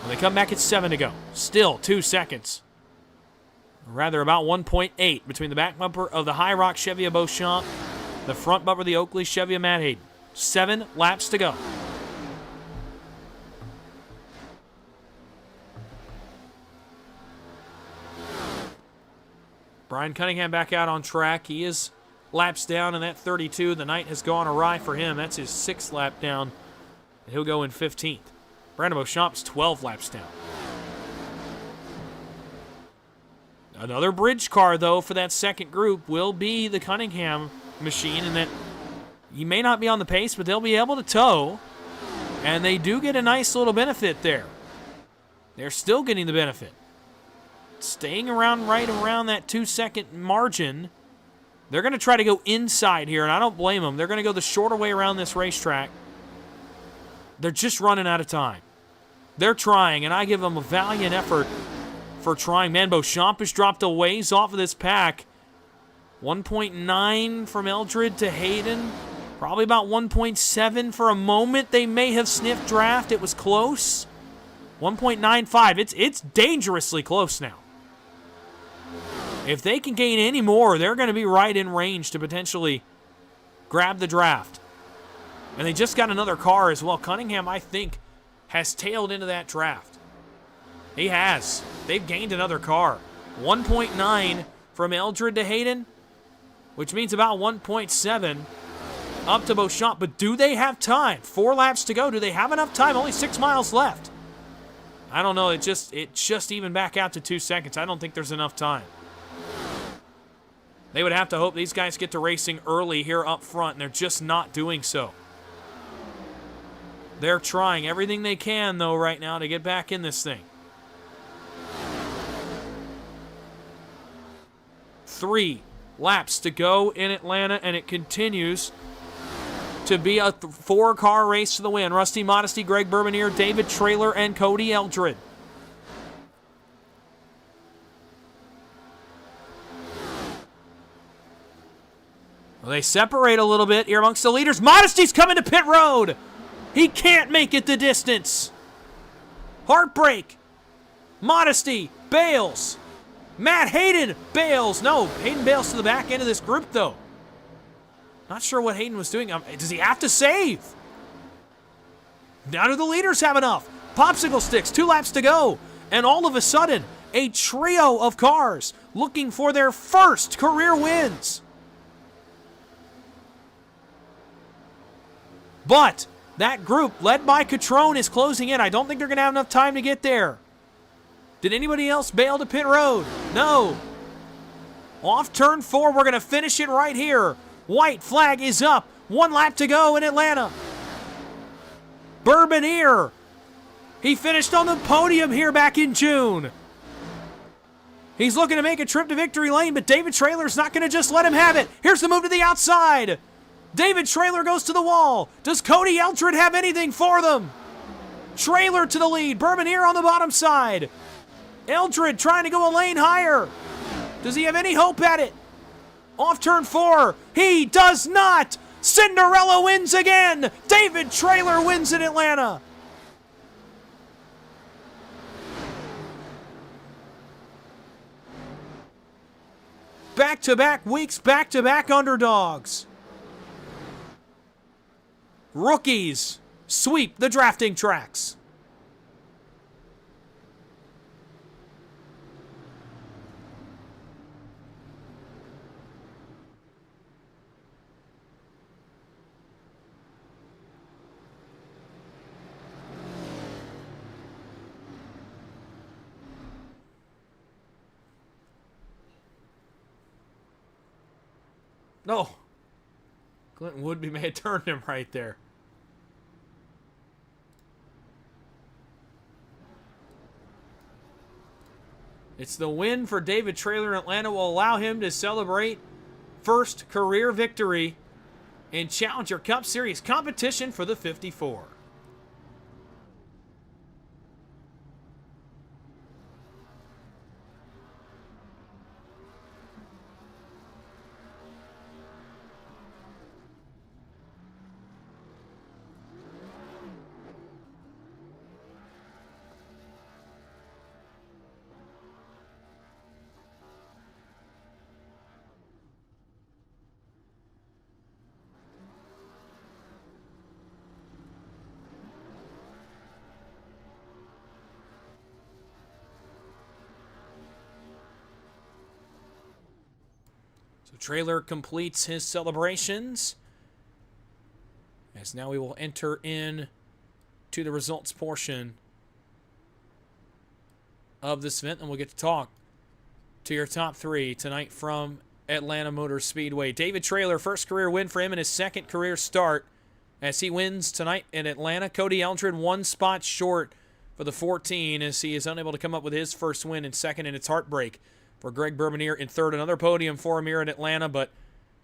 S1: When they come back, it's 7 to go. Still 2 seconds. Or rather, about 1.8 between the back bumper of the High Rock Chevy of Beauchamp, the front bumper of the Oakley Chevy of Matt Hayden. 7 laps to go. Brian Cunningham back out on track. He is laps down in that 32. The night has gone awry for him. That's his 6th lap down. He'll go in 15th. Brandon Beauchamp's 12 laps down. Another bridge car, though, for that second group will be the Cunningham machine, and that you may not be on the pace, but they'll be able to tow, and they do get a nice little benefit there. They're still getting the benefit. Staying around right around that 2-second margin. They're going to try to go inside here, and I don't blame them. They're going to go the shorter way around this racetrack. They're just running out of time. They're trying, and I give them a valiant effort for trying. Man, Beauchamp has dropped a ways off of this pack. 1.9 from Eldred to Hayden. Probably about 1.7 for a moment. They may have sniffed draft. It was close. 1.95. It's dangerously close now. If they can gain any more, they're going to be right in range to potentially grab the draft. And they just got another car as well. Cunningham, I think, has tailed into that draft. He has. They've gained another car. 1.9 from Eldred to Hayden, which means about 1.7 up to Beauchamp. But do they have time? 4 laps to go. Do they have enough time? Only 6 miles left. I don't know. It just even back out to 2 seconds. I don't think there's enough time. They would have to hope these guys get to racing early here up front, and they're just not doing so. They're trying everything they can, though, right now to get back in this thing. 3 laps to go in Atlanta, and it continues to be a 4-car race to the win. Rusty Modesty, Greg Bourbonnier, David Traylor, and Cody Eldred. Well, they separate a little bit here amongst the leaders. Modesty's coming to pit road. He can't make it the distance. Heartbreak. Modesty bails. Matt Hayden bails. No, Hayden bails to the back end of this group, though. Not sure what Hayden was doing. Does he have to save? Now do the leaders have enough? Popsicle sticks, 2 laps to go. And all of a sudden, a trio of cars looking for their first career wins. But that group, led by Catrone, is closing in. I don't think they're going to have enough time to get there. Did anybody else bail to pit road? No. Off turn 4, we're going to finish it right here. White flag is up. 1 lap to go in Atlanta. Bourbonnier. He finished on the podium here back in June. He's looking to make a trip to victory lane, but David Traylor's not going to just let him have it. Here's the move to the outside. David Traylor goes to the wall. Does Cody Eldred have anything for them? Traylor to the lead. Bourbonnier on the bottom side. Eldred trying to go a lane higher. Does he have any hope at it? Off turn 4. He does not. Cinderella wins again. David Traylor wins in Atlanta. Back-to-back weeks, back-to-back underdogs. Rookies sweep the drafting tracks. No. Clinton Woodby may have turned him right there. It's the win for David Traylor in Atlanta will allow him to celebrate first career victory in Challenger Cup Series competition for the 54. So Traylor completes his celebrations. As now we will enter in to the results portion of this event, and we'll get to talk to your top 3 tonight from Atlanta Motor Speedway. David Traylor, first career win for him in his second career start as he wins tonight in Atlanta. Cody Eldred 1 spot short for the 14 as he is unable to come up with his first win in second, and it's heartbreak for Greg Bourbonier in third. Another podium for him here in Atlanta, but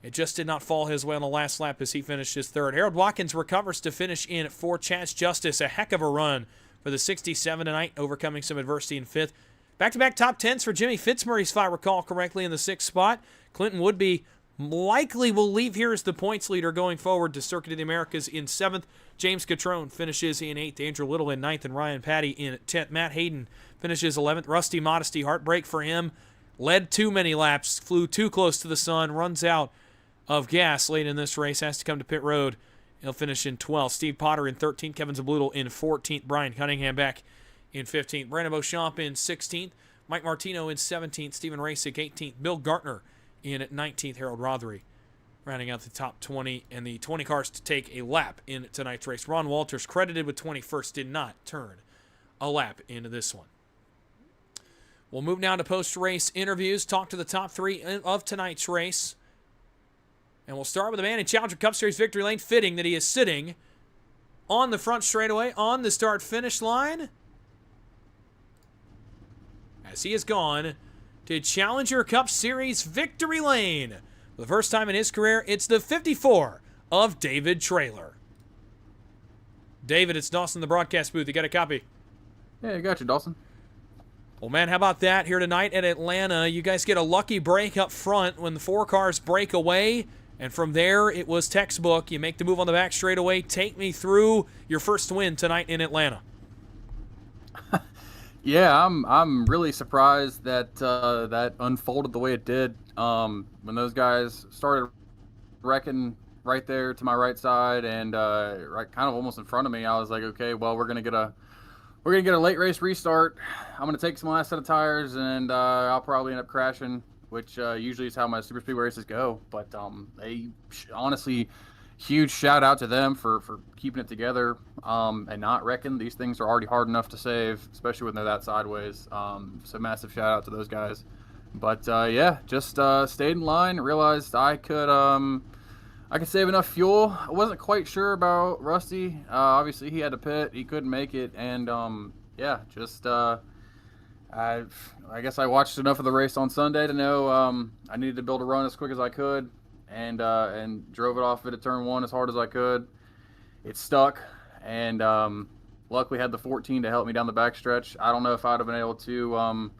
S1: it just did not fall his way on the last lap as he finished his third. Harold Watkins recovers to finish in for Chaz Justice. A heck of a run for the 67 tonight, overcoming some adversity in fifth. Back-to-back top 10s for Jimmy Fitzmaurice, if I recall correctly, in the 6th spot. Clinton Woodby likely will leave here as the points leader going forward to Circuit of the Americas in 7th. James Catrone finishes in 8th. Andrew Little in 9th, and Ryan Patty in 10th. Matt Hayden finishes 11th. Rusty Modesty, heartbreak for him. Led too many laps, flew too close to the sun, runs out of gas late in this race, has to come to pit road. He'll finish in 12th. Steve Potter in 13th. Kevin Zablutal in 14th. Brian Cunningham back in 15th. Brandon Beauchamp in 16th. Mike Martino in 17th. Stephen Rasick 18th. Bill Gartner in 19th. Harold Rothery rounding out the top 20. And the 20 cars to take a lap in tonight's race. Ron Walters, credited with 21st, did not turn a lap into this one. We'll move now to post-race interviews, talk to the top 3 of tonight's race. And we'll start with the man in Challenger Cup Series victory lane, fitting that he is sitting on the front straightaway on the start-finish line, as he has gone to Challenger Cup Series victory lane. For the first time in his career, it's the 54 of David Traylor. David, it's Dawson in the broadcast booth. You got a copy?
S2: Yeah, I got you, Dawson.
S1: Well, man, how about that here tonight at Atlanta? You guys get a lucky break up front when the 4 cars break away, and from there it was textbook. You make the move on the back straightaway. Take me through your first win tonight in Atlanta.
S2: Yeah, I'm really surprised that that unfolded the way it did. When those guys started wrecking right there to my right side and right kind of almost in front of me, I was like, okay, well, we're gonna get a late race restart. I'm gonna take some last set of tires, and I'll probably end up crashing, which usually is how my super speedway races go. But honestly, huge shout out to them for keeping it together and not wrecking. These things are already hard enough to save, especially when they're that sideways. So massive shout out to those guys. But yeah, just stayed in line, realized I could save enough fuel. I wasn't quite sure about Rusty. Obviously, he had to pit. He couldn't make it. And, yeah, just I guess I watched enough of the race on Sunday to know I needed to build a run as quick as I could and drove it off at turn 1 as hard as I could. It stuck. And, luckily had the 14 to help me down the backstretch. I don't know if I'd have been able to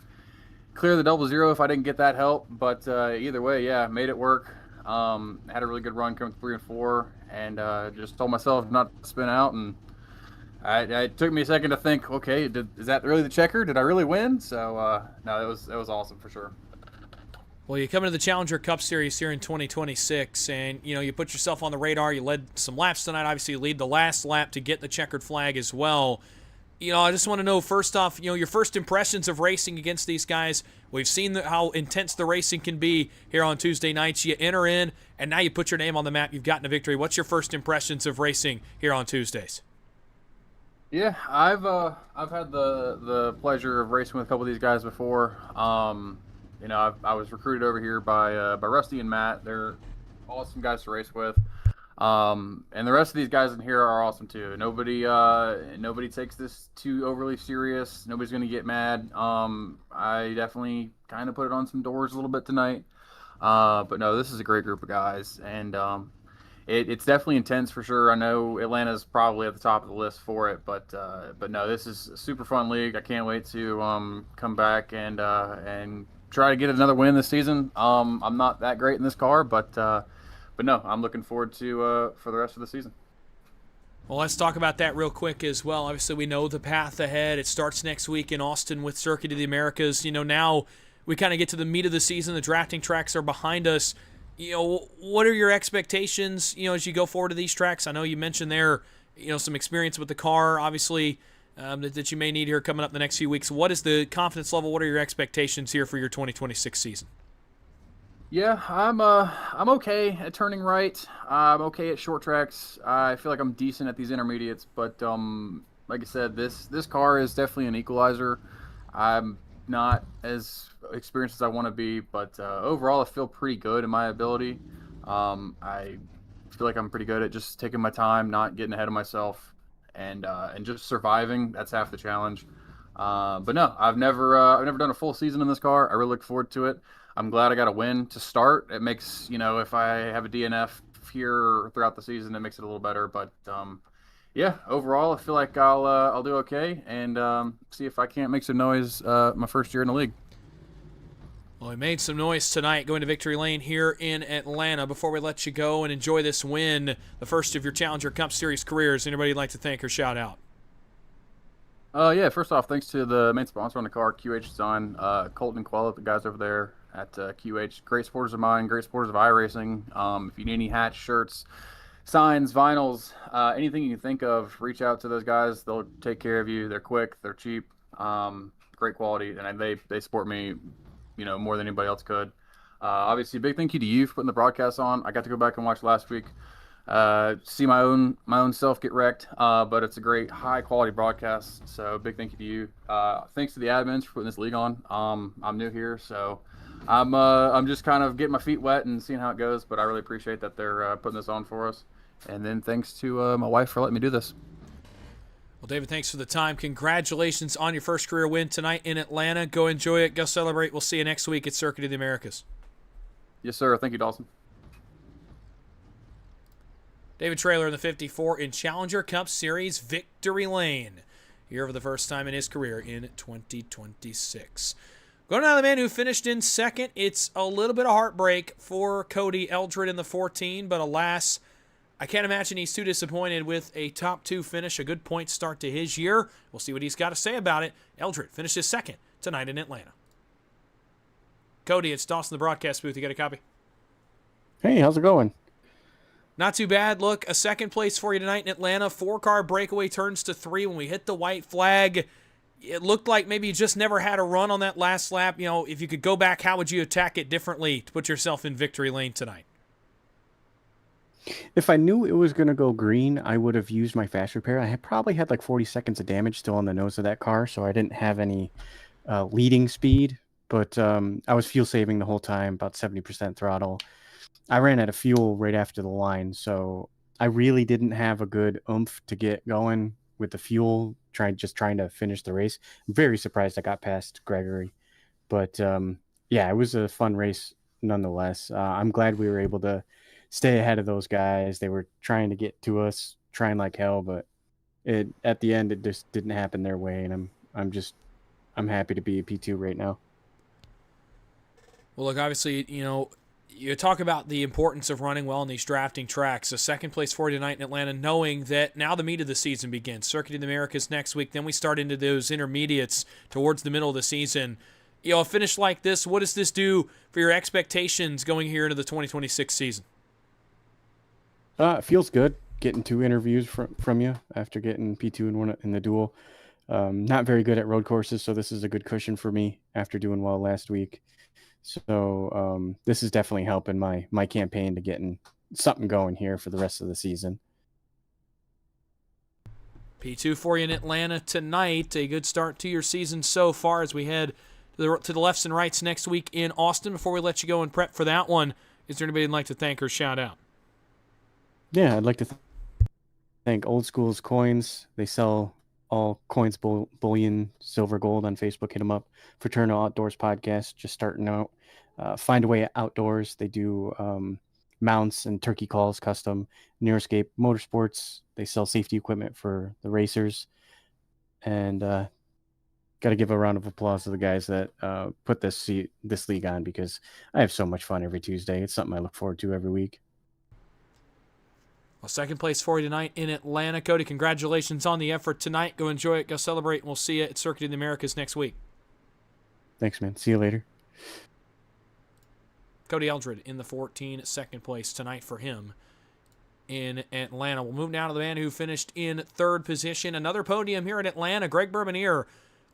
S2: clear the double zero if I didn't get that help, but either way, yeah, made it work. Had a really good run coming 3 and 4, and just told myself not to spin out. And it took me a second to think, okay, is that really the checker? Did I really win? So no, it was awesome for sure.
S1: Well, you come into the Challenger Cup Series here in 2026, and you put yourself on the radar. You led some laps tonight. Obviously, you lead the last lap to get the checkered flag as well. I just want to know, first off, your first impressions of racing against these guys. We've seen how intense the racing can be here on Tuesday nights. You enter in, and now you put your name on the map. You've gotten a victory. What's your first impressions of racing here on Tuesdays?
S2: Yeah, I've had the pleasure of racing with a couple of these guys before. I was recruited over here by Rusty and Matt. They're awesome guys to race with. And the rest of these guys in here are awesome too. Nobody takes this too overly serious. Nobody's gonna get mad. I definitely kind of put it on some doors a little bit tonight. But no, this is a great group of guys, and it's definitely intense for sure. I know Atlanta's probably at the top of the list for it, but no, this is a super fun league. I can't wait to come back and try to get another win this season. I'm not that great in this car, but no, I'm looking forward to for the rest of the season.
S1: Well, let's talk about that real quick as well. Obviously, we know the path ahead. It starts next week in Austin with Circuit of the Americas. Now we kind of get to the meat of the season. The drafting tracks are behind us. What are your expectations, as you go forward to these tracks? I know you mentioned there, some experience with the car, obviously, that you may need here coming up the next few weeks. What is the confidence level? What are your expectations here for your 2026 season?
S2: Yeah, I'm okay at turning right. I'm okay at short tracks. I feel like I'm decent at these intermediates, but like I said, this car is definitely an equalizer. I'm not as experienced as I want to be, but overall, I feel pretty good in my ability. I feel like I'm pretty good at just taking my time, not getting ahead of myself, and just surviving. That's half the challenge. But no, I've never done a full season in this car. I really look forward to it. I'm glad I got a win to start. It makes, if I have a DNF here throughout the season, it makes it a little better. But yeah, overall, I feel like I'll do okay, and see if I can't make some noise my first year in the league.
S1: Well, we made some noise tonight going to Victory Lane here in Atlanta. Before we let you go and enjoy this win, the first of your Challenger Cup Series careers, anybody you'd like to thank or shout out?
S2: Yeah, first off, thanks to the main sponsor on the car, QH Design, Colton and Quella, the guys over there at QH. Great supporters of mine, great supporters of iRacing. If you need any hats, shirts, signs, vinyls, anything you can think of, reach out to those guys. They'll take care of you. They're quick, they're cheap, great quality, and they support me, more than anybody else could. Obviously, big thank you to you for putting the broadcast on. I got to go back and watch last week. See my own self get wrecked, but it's a great high quality broadcast. So big thank you to you. Thanks to the admins for putting this league on. I'm new here, so I'm just kind of getting my feet wet and seeing how it goes. But I really appreciate that they're putting this on for us. And then thanks to my wife for letting me do this.
S1: Well, David, thanks for the time. Congratulations on your first career win tonight in Atlanta. Go enjoy it. Go celebrate. We'll see you next week at Circuit of the Americas.
S2: Yes, sir. Thank you, Dawson.
S1: David Traylor in the 54 in Challenger Cup Series Victory Lane, here for the first time in his career in 2026. Going on to the man who finished in second, it's a little bit of heartbreak for Cody Eldred in the 14, but alas, I can't imagine he's too disappointed with a top 2 finish, a good point start to his year. We'll see what he's got to say about it. Eldred finishes second tonight in Atlanta. Cody, it's Dawson, the broadcast booth. You got a copy?
S3: Hey, how's it going?
S1: Not too bad. Look, a second place for you tonight in Atlanta. 4-car breakaway turns to 3 when we hit the white flag. It looked like maybe you just never had a run on that last lap. If you could go back, how would you attack it differently to put yourself in victory lane tonight?
S3: If I knew it was going to go green, I would have used my fast repair. I had probably had like 40 seconds of damage still on the nose of that car, so I didn't have any leading speed. But I was fuel saving the whole time, about 70% throttle. I ran out of fuel right after the line, so I really didn't have a good oomph to get going with the fuel, trying to finish the race. I'm very surprised I got past Gregory. But yeah, it was a fun race nonetheless. I'm glad we were able to stay ahead of those guys. They were trying to get to us, trying like hell, but at the end, it just didn't happen their way, and I'm happy to be a P2 right now.
S1: Well, look, obviously, you talk about the importance of running well in these drafting tracks. A second place for you tonight in Atlanta, knowing that now the meat of the season begins. Circuit of the Americas next week, then we start into those intermediates towards the middle of the season. A finish like this, what does this do for your expectations going here into the 2026 season?
S3: It feels good getting 2 interviews from you after getting P2 and 1 in the duel. Not very good at road courses, so this is a good cushion for me after doing well last week. So this is definitely helping my campaign to getting something going here for the rest of the season.
S1: P2 for you in Atlanta tonight. A good start to your season so far as we head to the lefts and rights next week in Austin. Before we let you go and prep for that one, is there anybody you'd like to thank or shout out?
S3: Yeah, I'd like to thank Old School's Coins. They sell all coins, bullion, silver, gold on Facebook. Hit them up. Fraternal Outdoors Podcast, just starting out. Find a Way Outdoors. They do mounts and turkey calls, custom. Nearscape Motorsports. They sell safety equipment for the racers. And got to give a round of applause to the guys that put this league on, because I have so much fun every Tuesday. It's something I look forward to every week.
S1: Well, second place for you tonight in Atlanta. Cody, congratulations on the effort tonight. Go enjoy it. Go celebrate. And we'll see you at Circuit of the Americas next week.
S3: Thanks, man. See you later.
S1: Cody Eldred in the 14, second place tonight for him in Atlanta. We'll move now to the man who finished in third position. Another podium here in Atlanta. Greg Bourbonier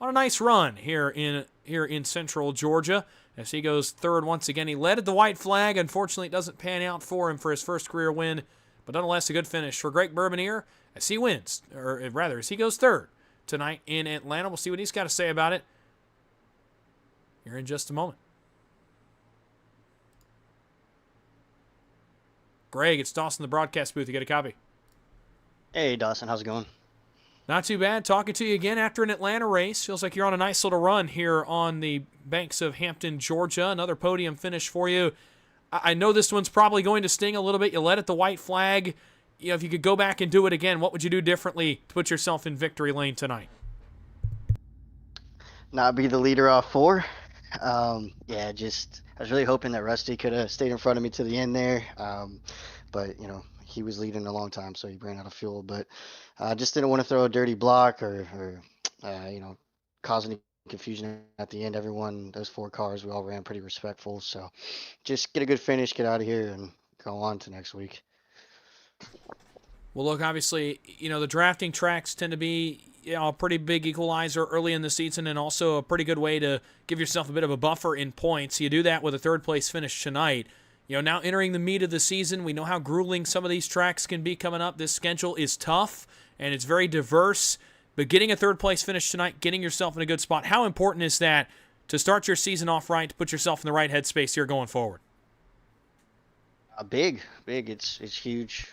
S1: on a nice run here in Central Georgia as he goes third once again. He led at the white flag. Unfortunately, it doesn't pan out for him for his first career win. But nonetheless, a good finish for Greg Bourbonier as he wins, or rather, as he goes third tonight in Atlanta. We'll see what he's got to say about it here in just a moment. Greg, it's Dawson in the broadcast booth. You got a copy?
S4: Hey, Dawson. How's it going?
S1: Not too bad. Talking to you again after an Atlanta race. Feels like you're on a nice little run here on the banks of Hampton, Georgia. Another podium finish for you. I know this one's probably going to sting a little bit. You led at the white flag. If you could go back and do it again, what would you do differently to put yourself in victory lane tonight?
S4: Not be the leader off 4. I was really hoping that Rusty could have stayed in front of me to the end there. But he was leading a long time, so he ran out of fuel. But I just didn't want to throw a dirty block or cause any confusion at the end. Those 4 cars, we all ran pretty respectful. So just get a good finish, get out of here, and go on to next week.
S1: Well, look, obviously, the drafting tracks tend to be a pretty big equalizer early in the season, and also a pretty good way to give yourself a bit of a buffer in points. You do that with a third-place finish tonight. Now entering the meat of the season, we know how grueling some of these tracks can be coming up. This schedule is tough, and it's very diverse. But getting a third-place finish tonight, getting yourself in a good spot, how important is that to start your season off right, to put yourself in the right headspace here going forward?
S4: Big. It's huge.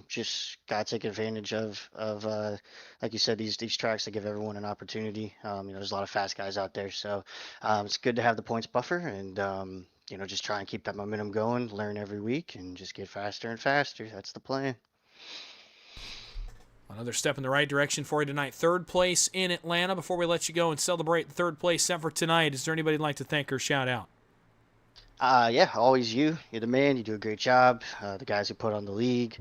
S4: Just gotta take advantage of like you said, these tracks that give everyone an opportunity. There's a lot of fast guys out there, so it's good to have the points buffer and just try and keep that momentum going, learn every week, and just get faster and faster. That's the plan.
S1: Another step in the right direction for you tonight. Third place in Atlanta. Before we let you go and celebrate the third place effort tonight, is there anybody you'd like to thank or shout out?
S4: Always you. You're the man. You do a great job. The guys who put on the league.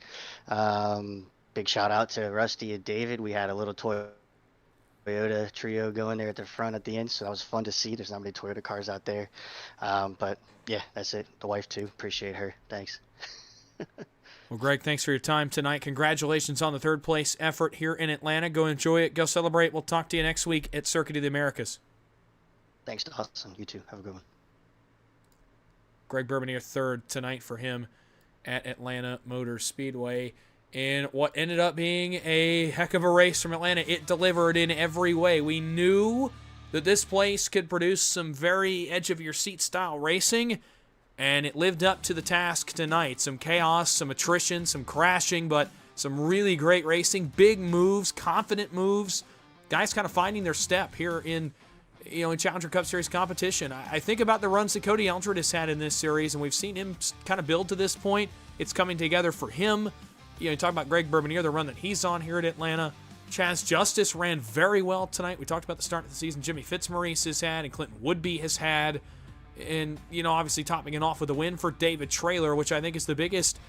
S4: Big shout out to Rusty and David. We had a little Toyota trio going there at the front at the end, so that was fun to see. There's not many Toyota cars out there. But yeah, that's it. The wife too. Appreciate her. Thanks.
S1: Well, Greg, thanks for your time tonight. Congratulations on the third place effort here in Atlanta. Go enjoy it. Go celebrate. We'll talk to you next week at Circuit of the Americas.
S4: Thanks, Dawson. You too. Have a good one.
S1: Greg Bourbonier third tonight for him at Atlanta Motor Speedway in what ended up being a heck of a race from Atlanta. It delivered in every way. We knew that this place could produce some very edge-of-your-seat style racing, and it lived up to the task tonight. Some chaos, some attrition, some crashing, but some really great racing. Big moves, confident moves. Guys kind of finding their step here in Challenger Cup Series competition. I think about the runs that Cody Eldred has had in this series, and we've seen him kind of build to this point. It's coming together for him. You talk about Greg Bourbonier, the run that he's on here at Atlanta. Chaz Justice ran very well tonight. We talked about the start of the season Jimmy Fitzmaurice has had and Clinton Woodby has had. And, obviously topping it off with a win for David Traylor, which I think is the biggest,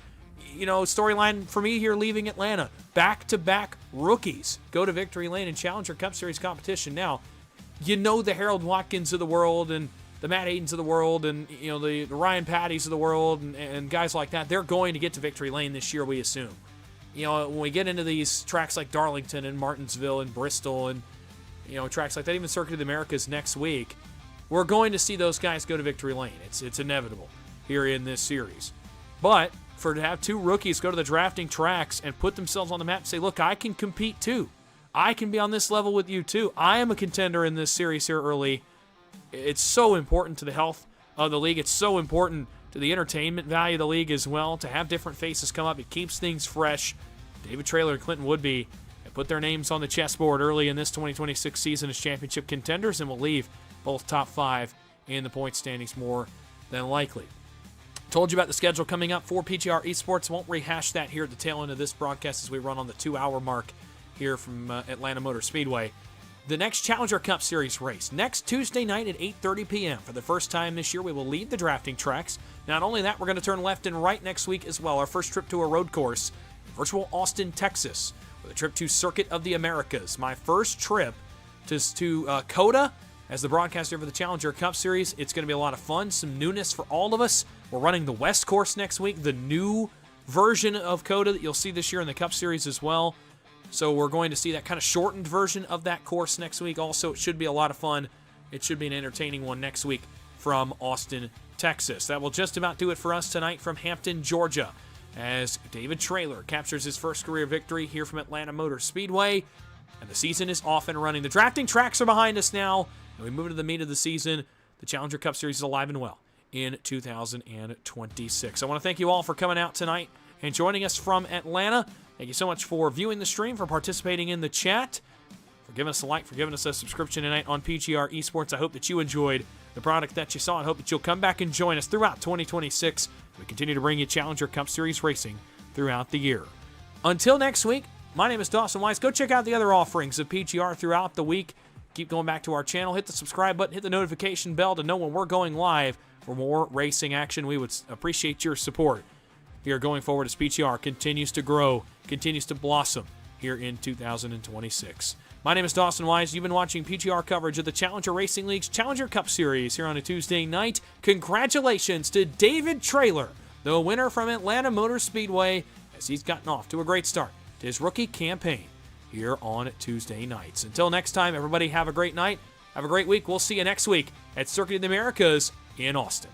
S1: storyline for me here leaving Atlanta. Back-to-back rookies go to victory lane in Challenger Cup Series competition. Now, the Harold Watkins of the world and the Matt Aidens of the world and, the Ryan Patties of the world and guys like that, they're going to get to victory lane this year, we assume. When we get into these tracks like Darlington and Martinsville and Bristol and, tracks like that, even Circuit of the Americas next week, we're going to see those guys go to victory lane. It's inevitable here in this series. But to have two rookies go to the drafting tracks and put themselves on the map and say, look, I can compete too. I can be on this level with you too. I am a contender in this series here early. It's so important to the health of the league. It's so important to the entertainment value of the league as well, to have different faces come up. It keeps things fresh. David Traylor and Clinton Woodby have put their names on the chessboard early in this 2026 season as championship contenders and will leave both top 5 in the point standings more than likely. Told you about the schedule coming up for PGR eSports. Won't rehash that here at the tail end of this broadcast as we run on the 2-hour mark here from Atlanta Motor Speedway. The next Challenger Cup Series race, next Tuesday night at 8:30 p.m. For the first time this year, we will leave the drafting tracks. Not only that, we're going to turn left and right next week as well. Our first trip to a road course, virtual Austin, Texas, with a trip to Circuit of the Americas. My first trip to COTA as the broadcaster for the Challenger Cup Series. It's going to be a lot of fun, some newness for all of us. We're running the West Course next week, the new version of COTA that you'll see this year in the Cup Series as well. So we're going to see that kind of shortened version of that course next week. Also, it should be a lot of fun. It should be an entertaining one next week from Austin, Texas. That will just about do it for us tonight from Hampton, Georgia, as David Traylor captures his first career victory here from Atlanta Motor Speedway, and the season is off and running. The drafting tracks are behind us now, and we move into the meat of the season. The Challenger Cup Series is alive and well in 2026. I want to thank you all for coming out tonight and joining us from Atlanta. Thank you so much for viewing the stream, for participating in the chat, for giving us a like, for giving us a subscription tonight on PGR eSports. I hope that you enjoyed the product that you saw and hope that you'll come back and join us throughout 2026. We continue to bring you Challenger Cup Series racing throughout the year. Until next week, my name is Dawson Wise. Go check out the other offerings of PGR throughout the week. Keep going back to our channel. Hit the subscribe button. Hit the notification bell to know when we're going live for more racing action. We would appreciate your support here going forward as PGR continues to grow, continues to blossom here in 2026. My name is Dawson Wise. You've been watching PGR coverage of the Challenger Racing League's Challenger Cup Series here on a Tuesday night. Congratulations to David Traylor, the winner from Atlanta Motor Speedway, as he's gotten off to a great start to his rookie campaign here on Tuesday nights. Until next time, everybody have a great night. Have a great week. We'll see you next week at Circuit of the Americas in Austin.